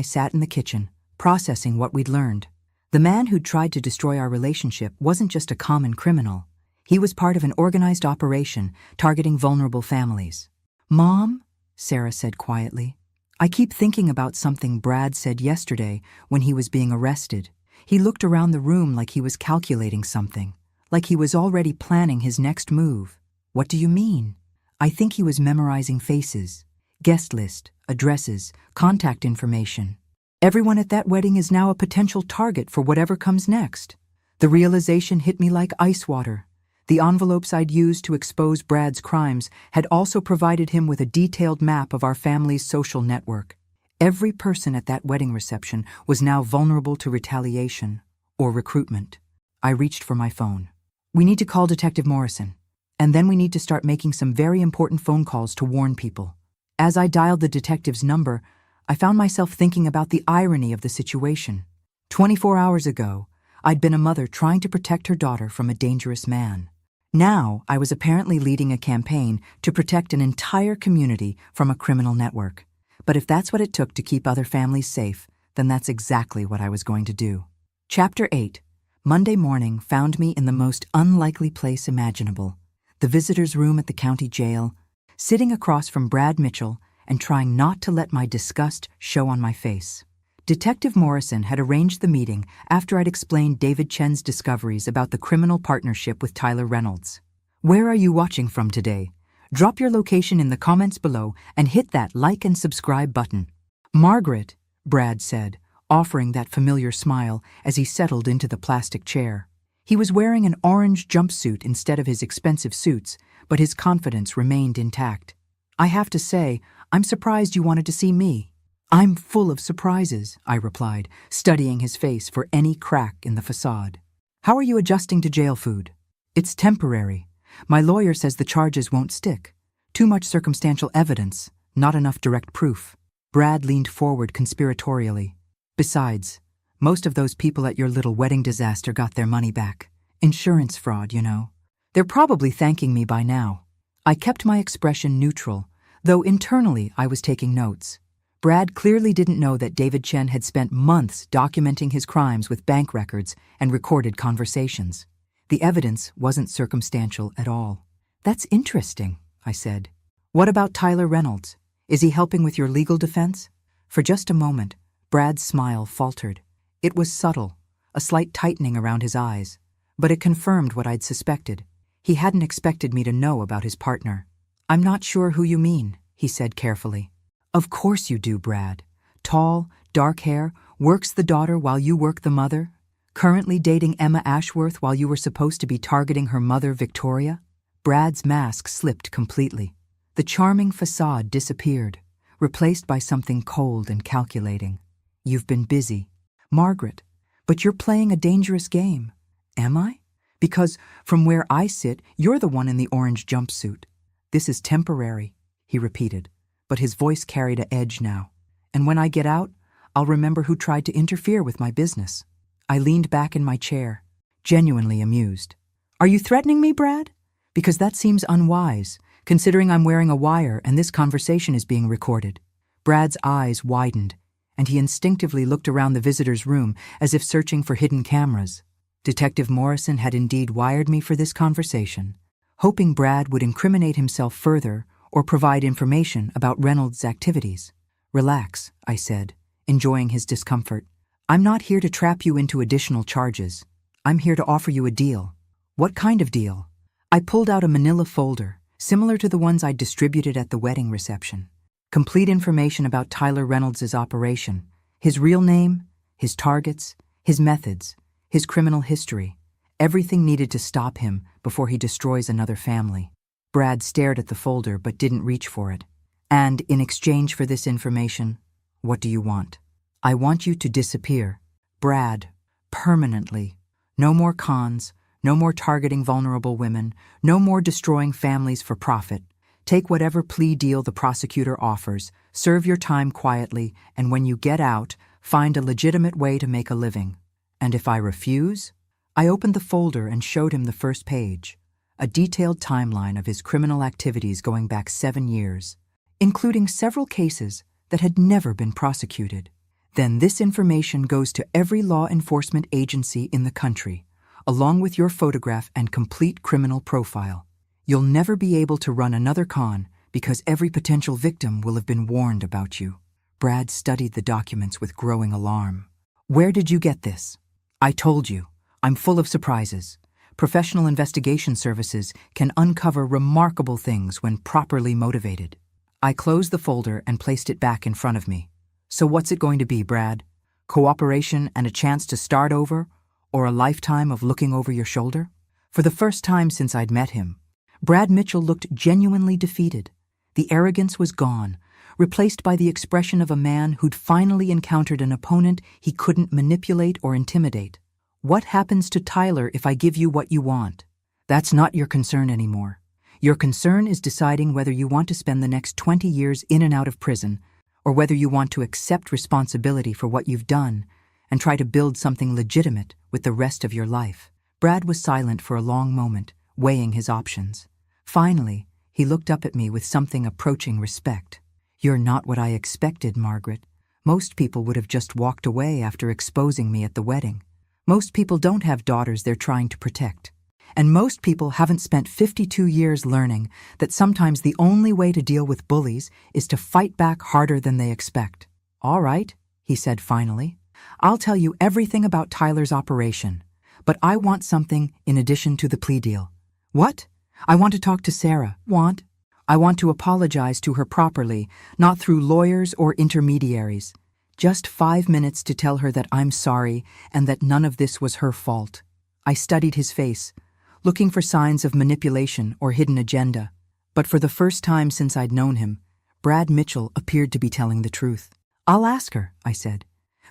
sat in the kitchen, processing what we'd learned. The man who'd tried to destroy our relationship wasn't just a common criminal. He was part of an organized operation targeting vulnerable families. Mom, Sarah said quietly, I keep thinking about something Brad said yesterday when he was being arrested. He looked around the room like he was calculating something, like he was already planning his next move. What do you mean? I think he was memorizing faces, guest list, addresses, contact information. Everyone at that wedding is now a potential target for whatever comes next. The realization hit me like ice water. The envelopes I'd used to expose Brad's crimes had also provided him with a detailed map of our family's social network. Every person at that wedding reception was now vulnerable to retaliation or recruitment. I reached for my phone. We need to call Detective Morrison. And then we need to start making some very important phone calls to warn people. As I dialed the detective's number, I found myself thinking about the irony of the situation. 24 hours ago, I'd been a mother trying to protect her daughter from a dangerous man. Now, I was apparently leading a campaign to protect an entire community from a criminal network. But if that's what it took to keep other families safe, then that's exactly what I was going to do. Chapter 8. Monday morning found me in the most unlikely place imaginable. The visitor's room at the county jail, sitting across from Brad Mitchell and trying not to let my disgust show on my face. Detective Morrison had arranged the meeting after I'd explained David Chen's discoveries about the criminal partnership with Tyler Reynolds. Where are you watching from today? Drop your location in the comments below and hit that like and subscribe button. Margaret, Brad said, offering that familiar smile as he settled into the plastic chair. He was wearing an orange jumpsuit instead of his expensive suits, but his confidence remained intact. I have to say, I'm surprised you wanted to see me. I'm full of surprises, I replied, studying his face for any crack in the facade. How are you adjusting to jail food? It's temporary. My lawyer says the charges won't stick. Too much circumstantial evidence, not enough direct proof. Brad leaned forward conspiratorially. Besides, most of those people at your little wedding disaster got their money back. Insurance fraud, you know. They're probably thanking me by now. I kept my expression neutral, though internally I was taking notes. Brad clearly didn't know that David Chen had spent months documenting his crimes with bank records and recorded conversations. The evidence wasn't circumstantial at all. That's interesting, I said. What about Tyler Reynolds? Is he helping with your legal defense? For just a moment, Brad's smile faltered. It was subtle, a slight tightening around his eyes, but it confirmed what I'd suspected. He hadn't expected me to know about his partner. I'm not sure who you mean, he said carefully. Of course you do, Brad. Tall, dark hair, works the daughter while you work the mother, currently dating Emma Ashworth while you were supposed to be targeting her mother, Victoria. Brad's mask slipped completely. The charming facade disappeared, replaced by something cold and calculating. You've been busy. Margaret, but you're playing a dangerous game. Am I? Because from where I sit, you're the one in the orange jumpsuit. This is temporary, he repeated, but his voice carried an edge now. And when I get out, I'll remember who tried to interfere with my business. I leaned back in my chair, genuinely amused. Are you threatening me, Brad? Because that seems unwise, considering I'm wearing a wire and this conversation is being recorded. Brad's eyes widened, and he instinctively looked around the visitor's room as if searching for hidden cameras. Detective Morrison had indeed wired me for this conversation, hoping Brad would incriminate himself further or provide information about Reynolds' activities. Relax, I said, enjoying his discomfort. I'm not here to trap you into additional charges. I'm here to offer you a deal. What kind of deal? I pulled out a manila folder, similar to the ones I'd distributed at the wedding reception. Complete information about Tyler Reynolds' operation, his real name, his targets, his methods, his criminal history, everything needed to stop him before he destroys another family. Brad stared at the folder but didn't reach for it. And in exchange for this information, what do you want? I want you to disappear. Brad, permanently. No more cons, no more targeting vulnerable women, no more destroying families for profit. Take whatever plea deal the prosecutor offers, serve your time quietly, and when you get out, find a legitimate way to make a living. And if I refuse? I opened the folder and showed him the first page, a detailed timeline of his criminal activities going back 7 years, including several cases that had never been prosecuted. Then this information goes to every law enforcement agency in the country, along with your photograph and complete criminal profile. You'll never be able to run another con because every potential victim will have been warned about you. Brad studied the documents with growing alarm. Where did you get this? I told you, I'm full of surprises. Professional investigation services can uncover remarkable things when properly motivated. I closed the folder and placed it back in front of me. So what's it going to be, Brad? Cooperation and a chance to start over, or a lifetime of looking over your shoulder? For the first time since I'd met him, Brad Mitchell looked genuinely defeated. The arrogance was gone, replaced by the expression of a man who'd finally encountered an opponent he couldn't manipulate or intimidate. What happens to Tyler if I give you what you want? That's not your concern anymore. Your concern is deciding whether you want to spend the next 20 years in and out of prison, or whether you want to accept responsibility for what you've done and try to build something legitimate with the rest of your life. Brad was silent for a long moment, weighing his options. Finally, he looked up at me with something approaching respect. You're not what I expected, Margaret. Most people would have just walked away after exposing me at the wedding. Most people don't have daughters they're trying to protect. And most people haven't spent 52 years learning that sometimes the only way to deal with bullies is to fight back harder than they expect. All right, he said finally. I'll tell you everything about Tyler's operation, but I want something in addition to the plea deal. What? I want to talk to Sarah. I want to apologize to her properly, not through lawyers or intermediaries. Just 5 minutes to tell her that I'm sorry and that none of this was her fault. I studied his face, looking for signs of manipulation or hidden agenda. But for the first time since I'd known him, Brad Mitchell appeared to be telling the truth. I'll ask her, I said.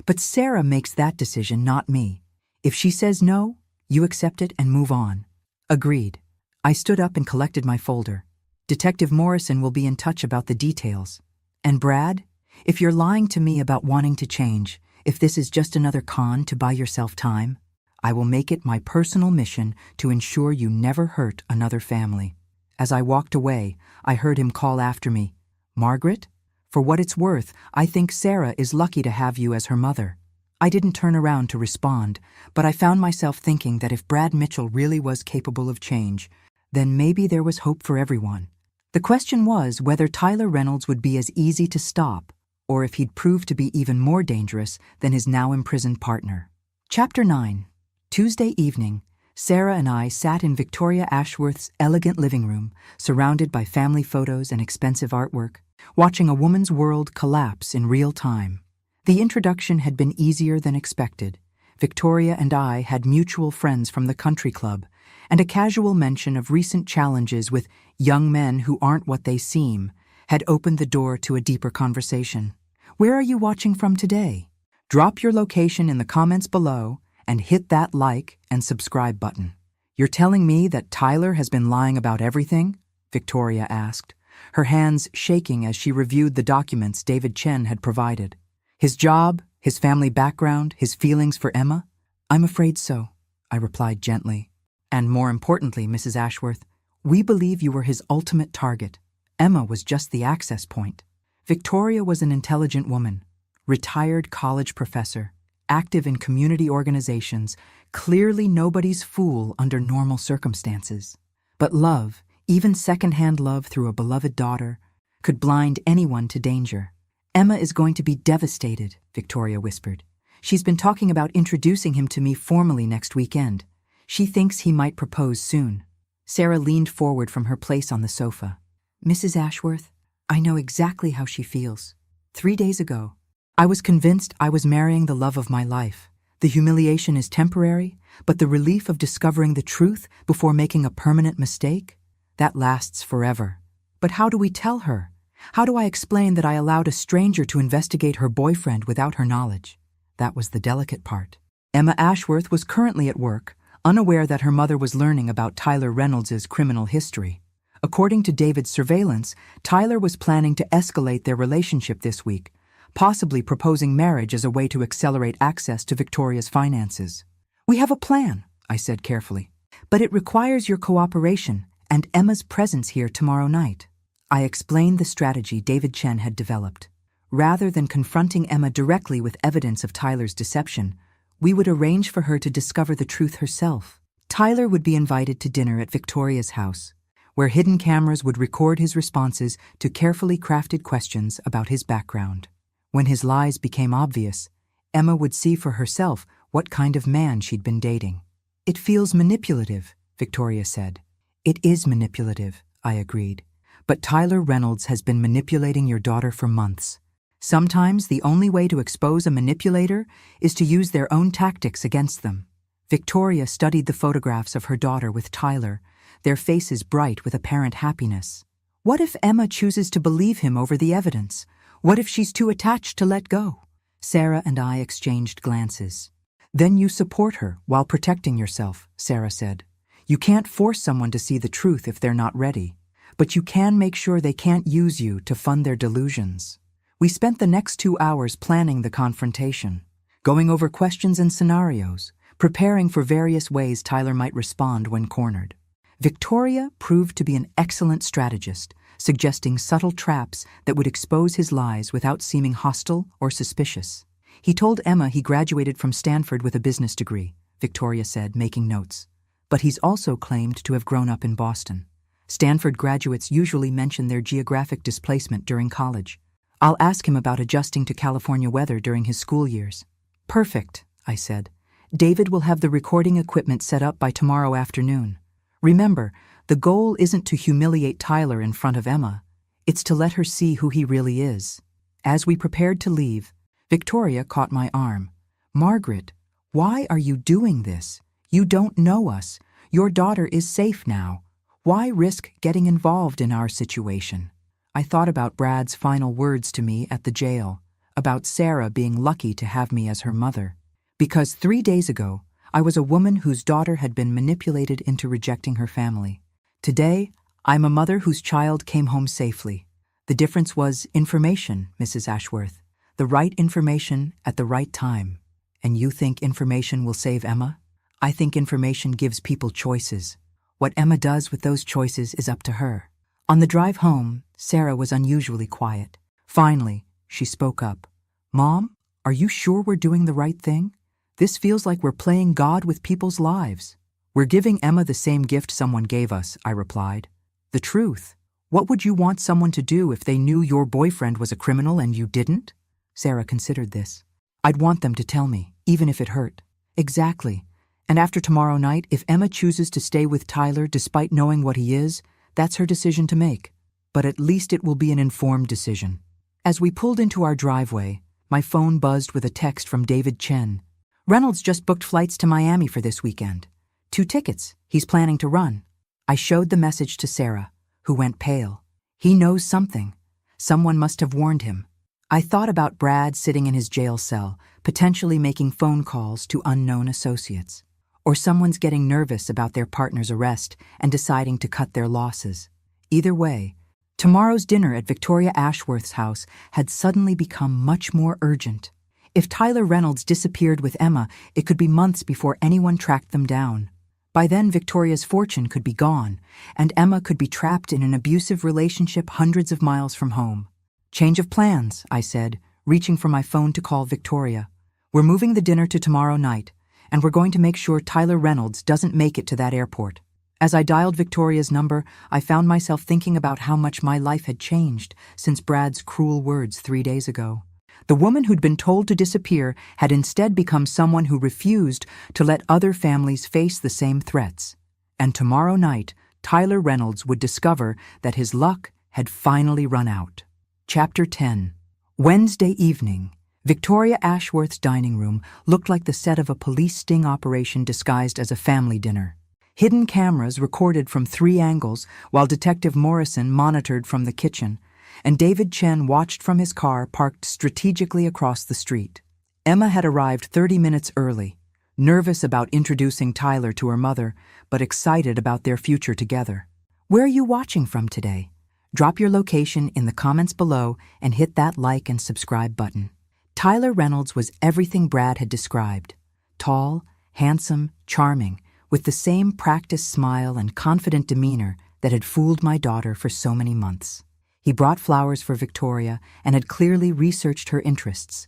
But Sarah makes that decision, not me. If she says no, you accept it and move on. Agreed. I stood up and collected my folder. Detective Morrison will be in touch about the details. And Brad, if you're lying to me about wanting to change, if this is just another con to buy yourself time, I will make it my personal mission to ensure you never hurt another family. As I walked away, I heard him call after me, Margaret? For what it's worth, I think Sarah is lucky to have you as her mother. I didn't turn around to respond, but I found myself thinking that if Brad Mitchell really was capable of change, then maybe there was hope for everyone. The question was whether Tyler Reynolds would be as easy to stop, or if he'd prove to be even more dangerous than his now imprisoned partner. Chapter 9. Tuesday evening, Sarah and I sat in Victoria Ashworth's elegant living room, surrounded by family photos and expensive artwork, watching a woman's world collapse in real time. The introduction had been easier than expected. Victoria and I had mutual friends from the country club, and a casual mention of recent challenges with young men who aren't what they seem had opened the door to a deeper conversation. Where are you watching from today? Drop your location in the comments below and hit that like and subscribe button. You're telling me that Tyler has been lying about everything? Victoria asked, her hands shaking as she reviewed the documents David Chen had provided. His job, his family background, his feelings for Emma? I'm afraid so, I replied gently. And more importantly, Mrs. Ashworth, we believe you were his ultimate target. Emma was just the access point. Victoria was an intelligent woman, retired college professor, active in community organizations, clearly nobody's fool under normal circumstances. But love, even second-hand love through a beloved daughter, could blind anyone to danger. Emma is going to be devastated, Victoria whispered. She's been talking about introducing him to me formally next weekend. She thinks he might propose soon. Sarah leaned forward from her place on the sofa. Mrs. Ashworth, I know exactly how she feels. 3 days ago, I was convinced I was marrying the love of my life. The humiliation is temporary, but the relief of discovering the truth before making a permanent mistake, that lasts forever. But how do we tell her? How do I explain that I allowed a stranger to investigate her boyfriend without her knowledge? That was the delicate part. Emma Ashworth was currently at work, unaware that her mother was learning about Tyler Reynolds' criminal history. According to David's surveillance, Tyler was planning to escalate their relationship this week, possibly proposing marriage as a way to accelerate access to Victoria's finances. We have a plan, I said carefully, but it requires your cooperation and Emma's presence here tomorrow night. I explained the strategy David Chen had developed. Rather than confronting Emma directly with evidence of Tyler's deception, we would arrange for her to discover the truth herself. Tyler would be invited to dinner at Victoria's house, where hidden cameras would record his responses to carefully crafted questions about his background. When his lies became obvious, Emma would see for herself what kind of man she'd been dating. It feels manipulative, Victoria said. It is manipulative, I agreed. But Tyler Reynolds has been manipulating your daughter for months. Sometimes the only way to expose a manipulator is to use their own tactics against them. Victoria studied the photographs of her daughter with Tyler, their faces bright with apparent happiness. What if Emma chooses to believe him over the evidence? What if she's too attached to let go? Sarah and I exchanged glances. Then you support her while protecting yourself, Sarah said. You can't force someone to see the truth if they're not ready, but you can make sure they can't use you to fund their delusions. We spent the next 2 hours planning the confrontation, going over questions and scenarios, preparing for various ways Tyler might respond when cornered. Victoria proved to be an excellent strategist, suggesting subtle traps that would expose his lies without seeming hostile or suspicious. He told Emma he graduated from Stanford with a business degree, Victoria said, making notes. But he's also claimed to have grown up in Boston. Stanford graduates usually mention their geographic displacement during college. I'll ask him about adjusting to California weather during his school years. Perfect, I said. David will have the recording equipment set up by tomorrow afternoon. Remember, the goal isn't to humiliate Tyler in front of Emma. It's to let her see who he really is. As we prepared to leave, Victoria caught my arm. Margaret, why are you doing this? You don't know us. Your daughter is safe now. Why risk getting involved in our situation? I thought about Brad's final words to me at the jail, about Sarah being lucky to have me as her mother. Because 3 days ago, I was a woman whose daughter had been manipulated into rejecting her family. Today, I'm a mother whose child came home safely. The difference was information, Mrs. Ashworth. The right information at the right time. And you think information will save Emma? I think information gives people choices. What Emma does with those choices is up to her. On the drive home, Sarah was unusually quiet. Finally, she spoke up. Mom, are you sure we're doing the right thing? This feels like we're playing God with people's lives. We're giving Emma the same gift someone gave us, I replied. The truth. What would you want someone to do if they knew your boyfriend was a criminal and you didn't? Sarah considered this. I'd want them to tell me, even if it hurt. Exactly. And after tomorrow night, if Emma chooses to stay with Tyler despite knowing what he is, that's her decision to make. But at least it will be an informed decision. As we pulled into our driveway, my phone buzzed with a text from David Chen. Reynolds just booked flights to Miami for this weekend. 2 tickets. He's planning to run. I showed the message to Sarah, who went pale. He knows something. Someone must have warned him. I thought about Brad sitting in his jail cell, potentially making phone calls to unknown associates. Or someone's getting nervous about their partner's arrest and deciding to cut their losses. Either way, tomorrow's dinner at Victoria Ashworth's house had suddenly become much more urgent. If Tyler Reynolds disappeared with Emma, it could be months before anyone tracked them down. By then, Victoria's fortune could be gone, and Emma could be trapped in an abusive relationship hundreds of miles from home. Change of plans, I said, reaching for my phone to call Victoria. We're moving the dinner to tomorrow night, and we're going to make sure Tyler Reynolds doesn't make it to that airport. As I dialed Victoria's number, I found myself thinking about how much my life had changed since Brad's cruel words 3 days ago. The woman who'd been told to disappear had instead become someone who refused to let other families face the same threats. And tomorrow night, Tyler Reynolds would discover that his luck had finally run out. Chapter 10. Wednesday evening. Victoria Ashworth's dining room looked like the set of a police sting operation disguised as a family dinner. Hidden cameras recorded from 3 angles while Detective Morrison monitored from the kitchen, and David Chen watched from his car parked strategically across the street. Emma had arrived 30 minutes early, nervous about introducing Tyler to her mother, but excited about their future together. Where are you watching from today? Drop your location in the comments below and hit that like and subscribe button. Tyler Reynolds was everything Brad had described. Tall, handsome, charming, with the same practiced smile and confident demeanor that had fooled my daughter for so many months. He brought flowers for Victoria and had clearly researched her interests,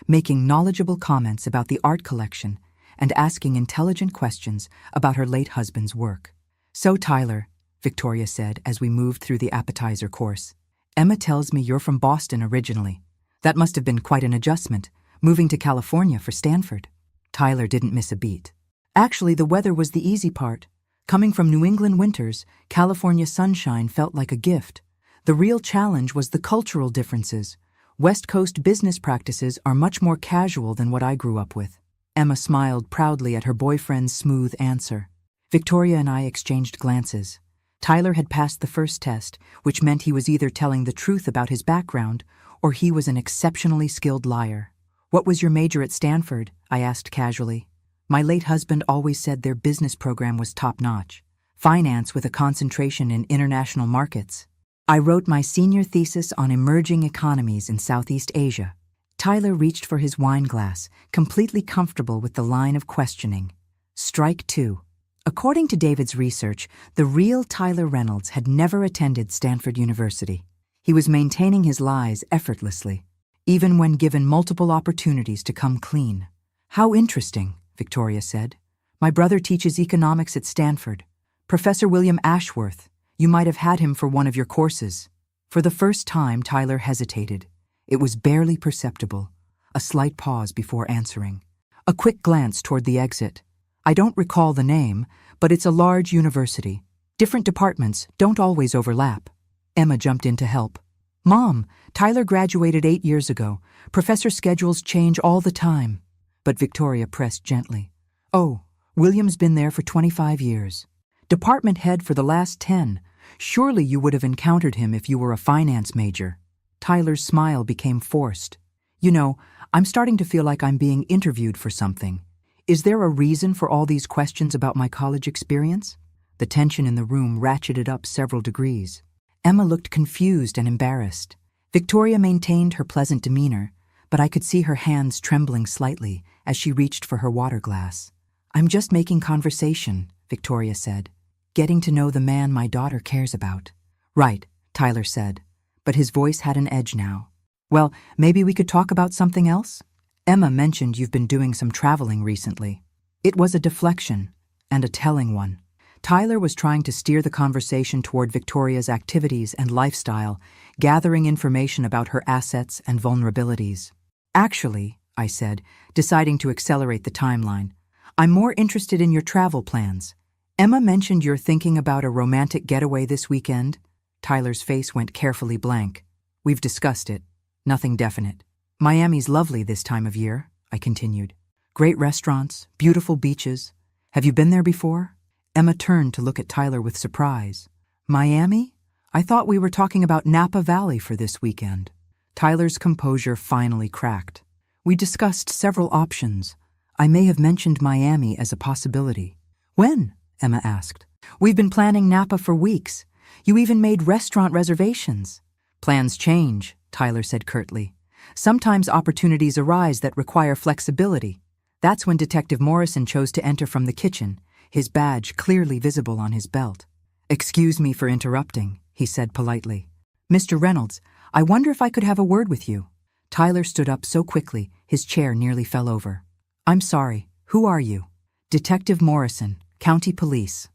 making knowledgeable comments about the art collection and asking intelligent questions about her late husband's work. So Tyler, Victoria said as we moved through the appetizer course, Emma tells me you're from Boston originally. That must have been quite an adjustment, moving to California for Stanford. Tyler didn't miss a beat. Actually, the weather was the easy part. Coming from New England winters, California sunshine felt like a gift. The real challenge was the cultural differences. West Coast business practices are much more casual than what I grew up with. Emma smiled proudly at her boyfriend's smooth answer. Victoria and I exchanged glances. Tyler had passed the first test, which meant he was either telling the truth about his background or he was an exceptionally skilled liar. What was your major at Stanford? I asked casually. My late husband always said their business program was top-notch. Finance with a concentration in international markets. I wrote my senior thesis on emerging economies in Southeast Asia. Tyler reached for his wine glass, completely comfortable with the line of questioning. Strike 2. According to David's research, the real Tyler Reynolds had never attended Stanford University. He was maintaining his lies effortlessly, even when given multiple opportunities to come clean. How interesting, Victoria said. My brother teaches economics at Stanford. Professor William Ashworth. You might have had him for one of your courses. For the first time, Tyler hesitated. It was barely perceptible. A slight pause before answering. A quick glance toward the exit. I don't recall the name, but it's a large university. Different departments don't always overlap. Emma jumped in to help. Mom, Tyler graduated 8 years ago. Professor schedules change all the time. But Victoria pressed gently. Oh, William's been there for 25 years. Department head for the last 10. Surely you would have encountered him if you were a finance major. Tyler's smile became forced. You know, I'm starting to feel like I'm being interviewed for something. Is there a reason for all these questions about my college experience? The tension in the room ratcheted up several degrees. Emma looked confused and embarrassed. Victoria maintained her pleasant demeanor, but I could see her hands trembling slightly as she reached for her water glass. I'm just making conversation, Victoria said. Getting to know the man my daughter cares about. Right, Tyler said, but his voice had an edge now. Well, maybe we could talk about something else? Emma mentioned you've been doing some traveling recently. It was a deflection, and a telling one. Tyler was trying to steer the conversation toward Victoria's activities and lifestyle, gathering information about her assets and vulnerabilities. Actually, I said, deciding to accelerate the timeline, I'm more interested in your travel plans. Emma mentioned you're thinking about a romantic getaway this weekend. Tyler's face went carefully blank. We've discussed it. Nothing definite. Miami's lovely this time of year, I continued. Great restaurants, beautiful beaches. Have you been there before? Emma turned to look at Tyler with surprise. Miami? I thought we were talking about Napa Valley for this weekend. Tyler's composure finally cracked. We discussed several options. I may have mentioned Miami as a possibility. When? Emma asked. We've been planning Napa for weeks. You even made restaurant reservations. Plans change, Tyler said curtly. Sometimes opportunities arise that require flexibility. That's when Detective Morrison chose to enter from the kitchen, his badge clearly visible on his belt. Excuse me for interrupting, he said politely. Mr. Reynolds, I wonder if I could have a word with you. Tyler stood up so quickly, his chair nearly fell over. I'm sorry, who are you? Detective Morrison, County Police.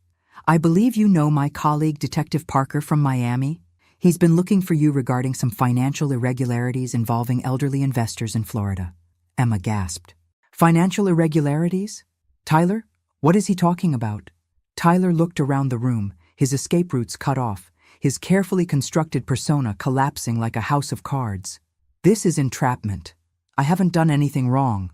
I believe you know my colleague Detective Parker from Miami. He's been looking for you regarding some financial irregularities involving elderly investors in Florida. Emma gasped. Financial irregularities? Tyler, what is he talking about? Tyler looked around the room, his escape routes cut off, his carefully constructed persona collapsing like a house of cards. This is entrapment. I haven't done anything wrong.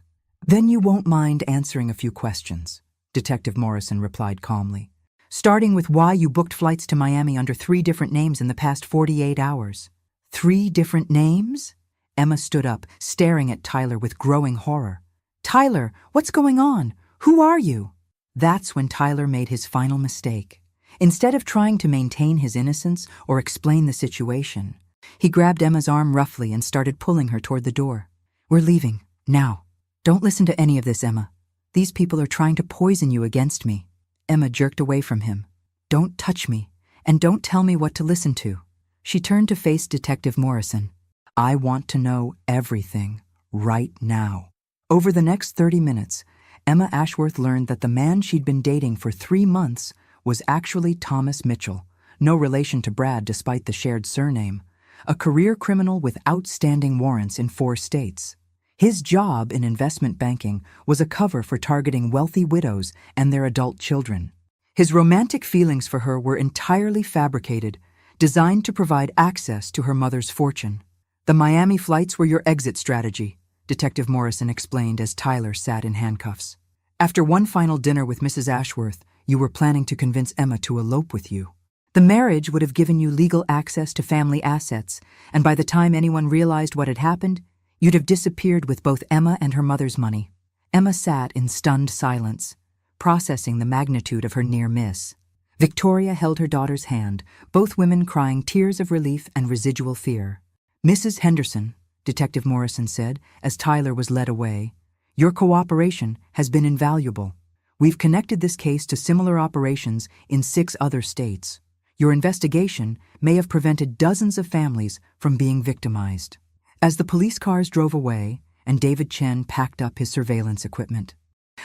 Then you won't mind answering a few questions, Detective Morrison replied calmly. Starting with why you booked flights to Miami under 3 different names in the past 48 hours. 3 different names? Emma stood up, staring at Tyler with growing horror. Tyler, what's going on? Who are you? That's when Tyler made his final mistake. Instead of trying to maintain his innocence or explain the situation, he grabbed Emma's arm roughly and started pulling her toward the door. We're leaving, now. Don't listen to any of this, Emma. These people are trying to poison you against me. Emma jerked away from him. Don't touch me, and don't tell me what to listen to. She turned to face Detective Morrison. I want to know everything, right now. Over the next 30 minutes, Emma Ashworth learned that the man she'd been dating for 3 months was actually Thomas Mitchell, no relation to Brad despite the shared surname, a career criminal with outstanding warrants in 4 states. His job in investment banking was a cover for targeting wealthy widows and their adult children. His romantic feelings for her were entirely fabricated, designed to provide access to her mother's fortune. The Miami flights were your exit strategy, Detective Morrison explained as Tyler sat in handcuffs. After one final dinner with Mrs. Ashworth, you were planning to convince Emma to elope with you. The marriage would have given you legal access to family assets, and by the time anyone realized what had happened, you'd have disappeared with both Emma and her mother's money. Emma sat in stunned silence, processing the magnitude of her near miss. Victoria held her daughter's hand, both women crying tears of relief and residual fear. Mrs. Henderson, Detective Morrison said, as Tyler was led away, your cooperation has been invaluable. We've connected this case to similar operations in 6 other states. Your investigation may have prevented dozens of families from being victimized. As the police cars drove away and David Chen packed up his surveillance equipment,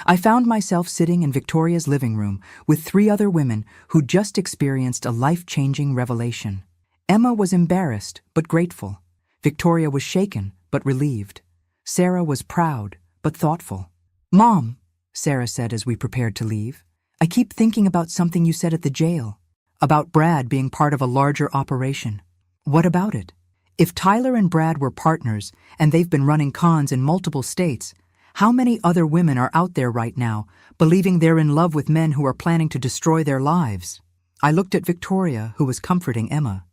I found myself sitting in Victoria's living room with 3 other women who'd just experienced a life-changing revelation. Emma was embarrassed but grateful. Victoria was shaken but relieved. Sarah was proud but thoughtful. Mom, Sarah said as we prepared to leave, I keep thinking about something you said at the jail, about Brad being part of a larger operation. What about it? If Tyler and Brad were partners and they've been running cons in multiple states, how many other women are out there right now believing they're in love with men who are planning to destroy their lives? I looked at Victoria, who was comforting Emma,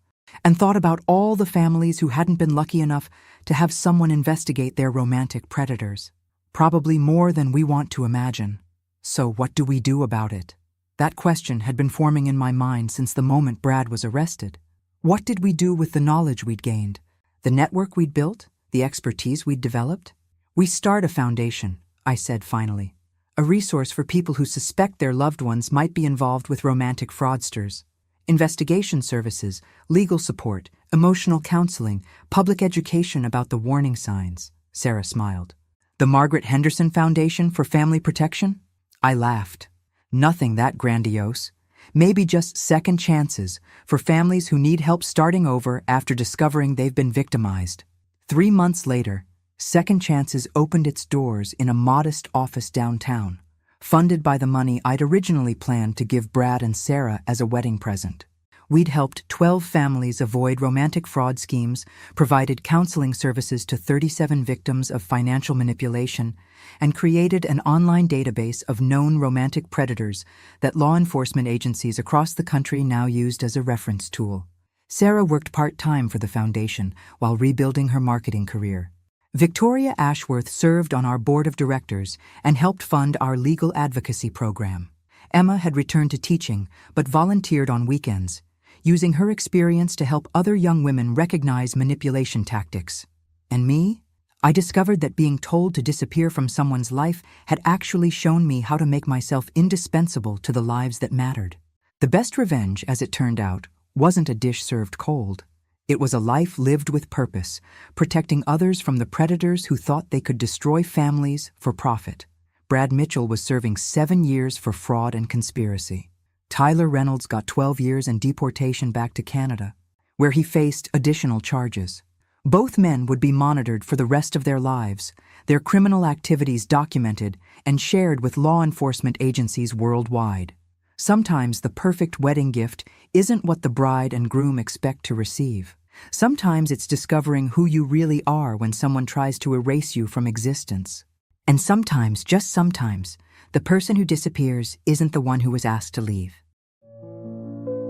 and thought about all the families who hadn't been lucky enough to have someone investigate their romantic predators. Probably more than we want to imagine. So what do we do about it? That question had been forming in my mind since the moment Brad was arrested. What did we do with the knowledge we'd gained? The network we'd built? The expertise we'd developed? We start a foundation, I said finally. A resource for people who suspect their loved ones might be involved with romantic fraudsters. Investigation services, legal support, emotional counseling, public education about the warning signs. Sarah smiled. The Margaret Henderson Foundation for Family Protection? I laughed. Nothing that grandiose. Maybe just second chances for families who need help starting over after discovering they've been victimized. 3 months later, Second Chances opened its doors in a modest office downtown, funded by the money I'd originally planned to give Brad and Sarah as a wedding present. We'd helped 12 families avoid romantic fraud schemes, provided counseling services to 37 victims of financial manipulation, and created an online database of known romantic predators that law enforcement agencies across the country now used as a reference tool. Sarah worked part-time for the foundation while rebuilding her marketing career. Victoria Ashworth served on our board of directors and helped fund our legal advocacy program. Emma had returned to teaching but volunteered on weekends, using her experience to help other young women recognize manipulation tactics. And me? I discovered that being told to disappear from someone's life had actually shown me how to make myself indispensable to the lives that mattered. The best revenge, as it turned out, wasn't a dish served cold. It was a life lived with purpose, protecting others from the predators who thought they could destroy families for profit. Brad Mitchell was serving 7 years for fraud and conspiracy. Tyler Reynolds got 12 years and deportation back to Canada, where he faced additional charges. Both men would be monitored for the rest of their lives, their criminal activities documented and shared with law enforcement agencies worldwide. Sometimes the perfect wedding gift isn't what the bride and groom expect to receive. Sometimes it's discovering who you really are when someone tries to erase you from existence. And sometimes, just sometimes, the person who disappears isn't the one who was asked to leave.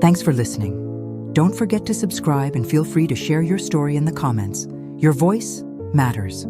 Thanks for listening. Don't forget to subscribe and feel free to share your story in the comments. Your voice matters.